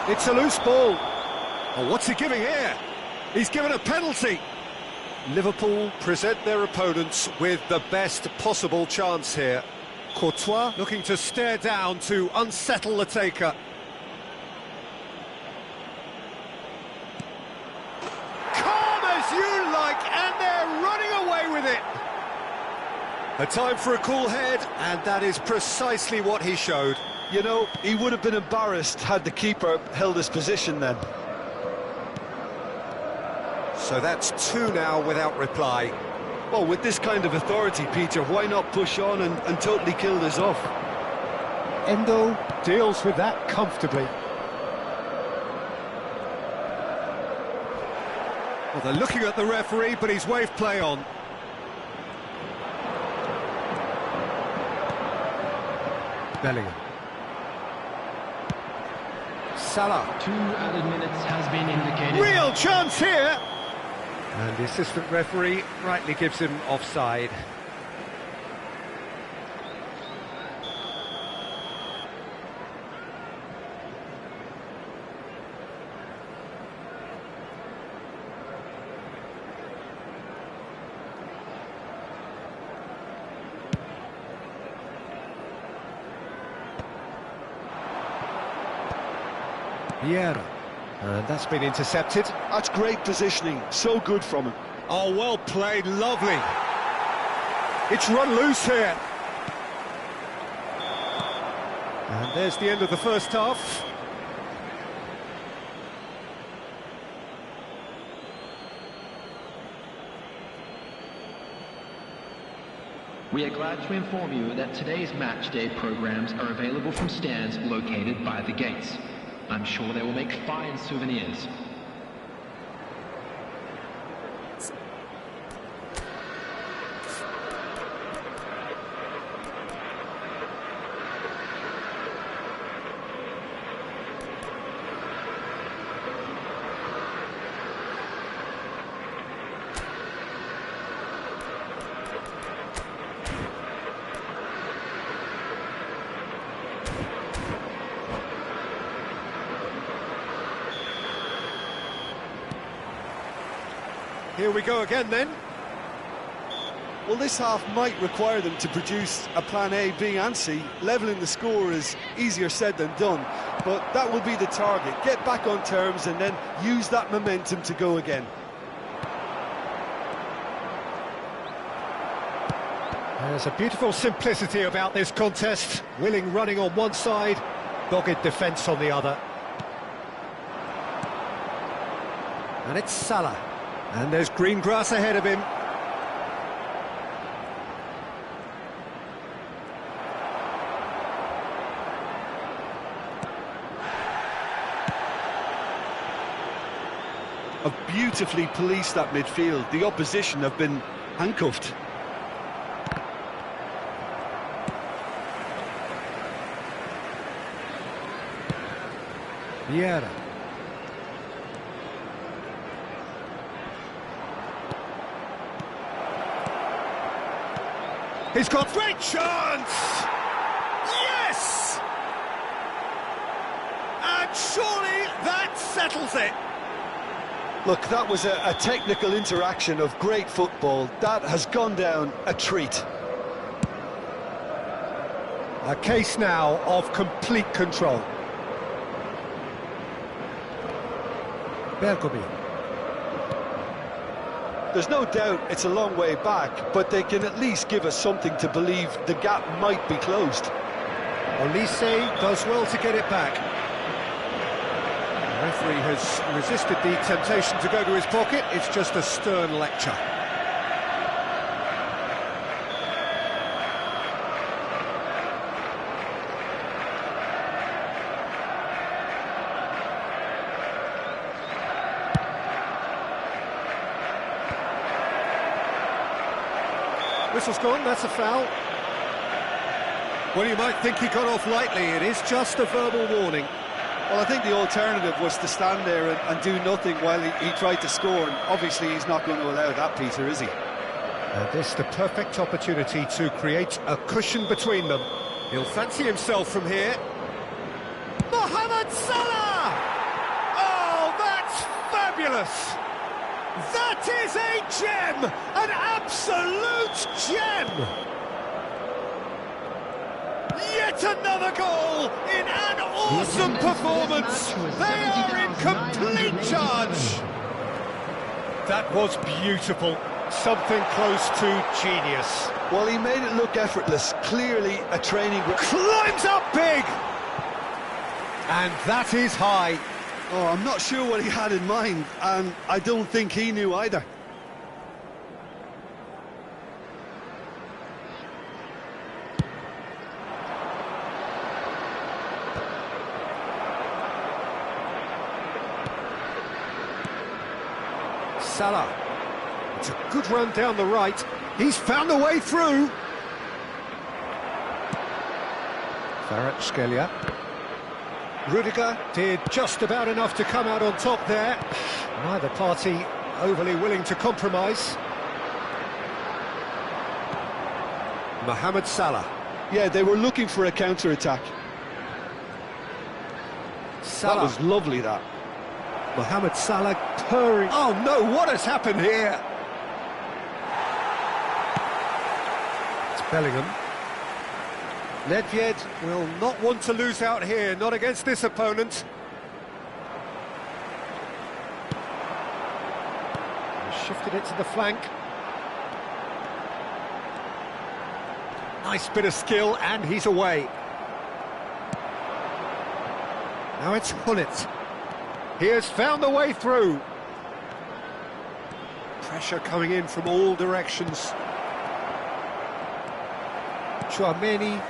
Speaker 1: It's a loose ball. Oh, what's he giving here? He's given a penalty. Liverpool present their opponents with the best possible chance here. Courtois looking to stare down to unsettle the taker. Calm as you like, and they're running away with it. A time for a cool head, and that is precisely what he showed.
Speaker 2: You know, he would have been embarrassed had the keeper held his position then.
Speaker 1: So that's two now without reply.
Speaker 2: Well, with this kind of authority, Peter, why not push on and totally kill this off?
Speaker 1: Endo deals with that comfortably. Well, they're looking at the referee, but he's waved play on. Bellingham. Salah.
Speaker 5: 2 added minutes has been indicated.
Speaker 1: Real chance here! And the assistant referee rightly gives him offside. Vieira. And that's been intercepted.
Speaker 2: That's great positioning, so good from him.
Speaker 1: Oh, well played, lovely. It's run loose here. And there's the end of the first half.
Speaker 5: We are glad to inform you that today's match day programs are available from stands located by the gates. I'm sure they will make fine souvenirs.
Speaker 1: Here we go again then.
Speaker 4: Well, this half might require them to produce a plan A, B and C. Levelling the score is easier said than done, but that will be the target. Get back on terms and then use that momentum to go again.
Speaker 1: There's a beautiful simplicity about this contest. Willing running on one side, dogged defence on the other. And it's Salah. And there's green grass ahead of him.
Speaker 2: Have beautifully policed that midfield. The opposition have been handcuffed.
Speaker 1: Vieira. He's got great chance! Yes! And surely that settles it.
Speaker 2: Look, that was a technical interaction of great football. That has gone down a treat.
Speaker 1: A case now of complete control. Bergomi.
Speaker 2: There's no doubt it's a long way back, but they can at least give us something to believe the gap might be closed.
Speaker 1: Olise does well to get it back. The referee has resisted the temptation to go to his pocket. It's just a stern lecture. Whistle's gone, that's a foul. Well, you might think he got off lightly, it is just a verbal warning.
Speaker 4: Well, I think the alternative was to stand there and do nothing while he tried to score, and obviously he's not going to allow that, Peter, is he?
Speaker 1: This the perfect opportunity to create a cushion between them. He'll fancy himself from here. Mohamed Salah! Oh, that's fabulous! That is a gem! An absolute gem! Yet another goal in an awesome performance! They are in complete charge! That was beautiful. Something close to genius.
Speaker 2: Well, he made it look effortless. Clearly a training...
Speaker 1: Climbs up big! And that is high.
Speaker 4: Oh, I'm not sure what he had in mind, and I don't think he knew either.
Speaker 1: Salah. It's a good run down the right. He's found a way through. Kvaratskhelia. Rudiger did just about enough to come out on top there. Neither party overly willing to compromise. Mohamed Salah.
Speaker 2: Yeah, they were looking for a counter-attack.
Speaker 1: Salah.
Speaker 2: That was lovely, that.
Speaker 1: Mohamed Salah purring. Oh no, what has happened here? It's Bellingham. Nedved will not want to lose out here, not against this opponent. He's shifted it to the flank. Nice bit of skill, and he's away. Now it's Hullet. He has found the way through. Pressure coming in from all directions. Chouameni.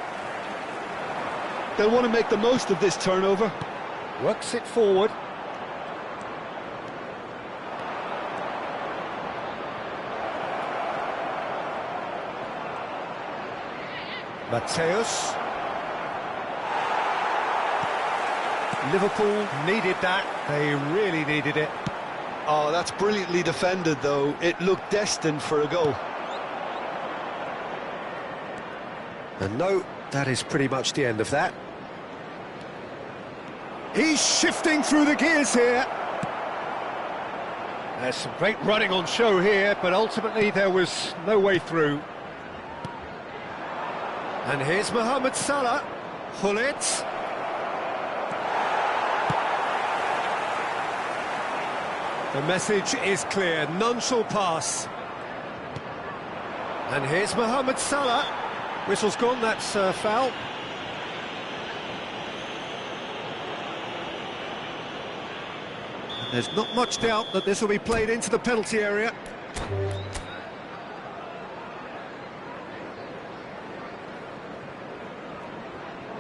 Speaker 2: They'll want to make the most of this turnover.
Speaker 1: Works it forward. Mateus. Liverpool needed that. They really needed it.
Speaker 2: Oh, that's brilliantly defended, though. It looked destined for a goal.
Speaker 1: And no, that is pretty much the end of that. He's shifting through the gears here. There's some great running on show here, but ultimately there was no way through. And here's Mohamed Salah. Hullet. The message is clear, none shall pass. And here's Mohamed Salah. Whistle's gone, that's foul. And there's not much doubt that this will be played into the penalty area.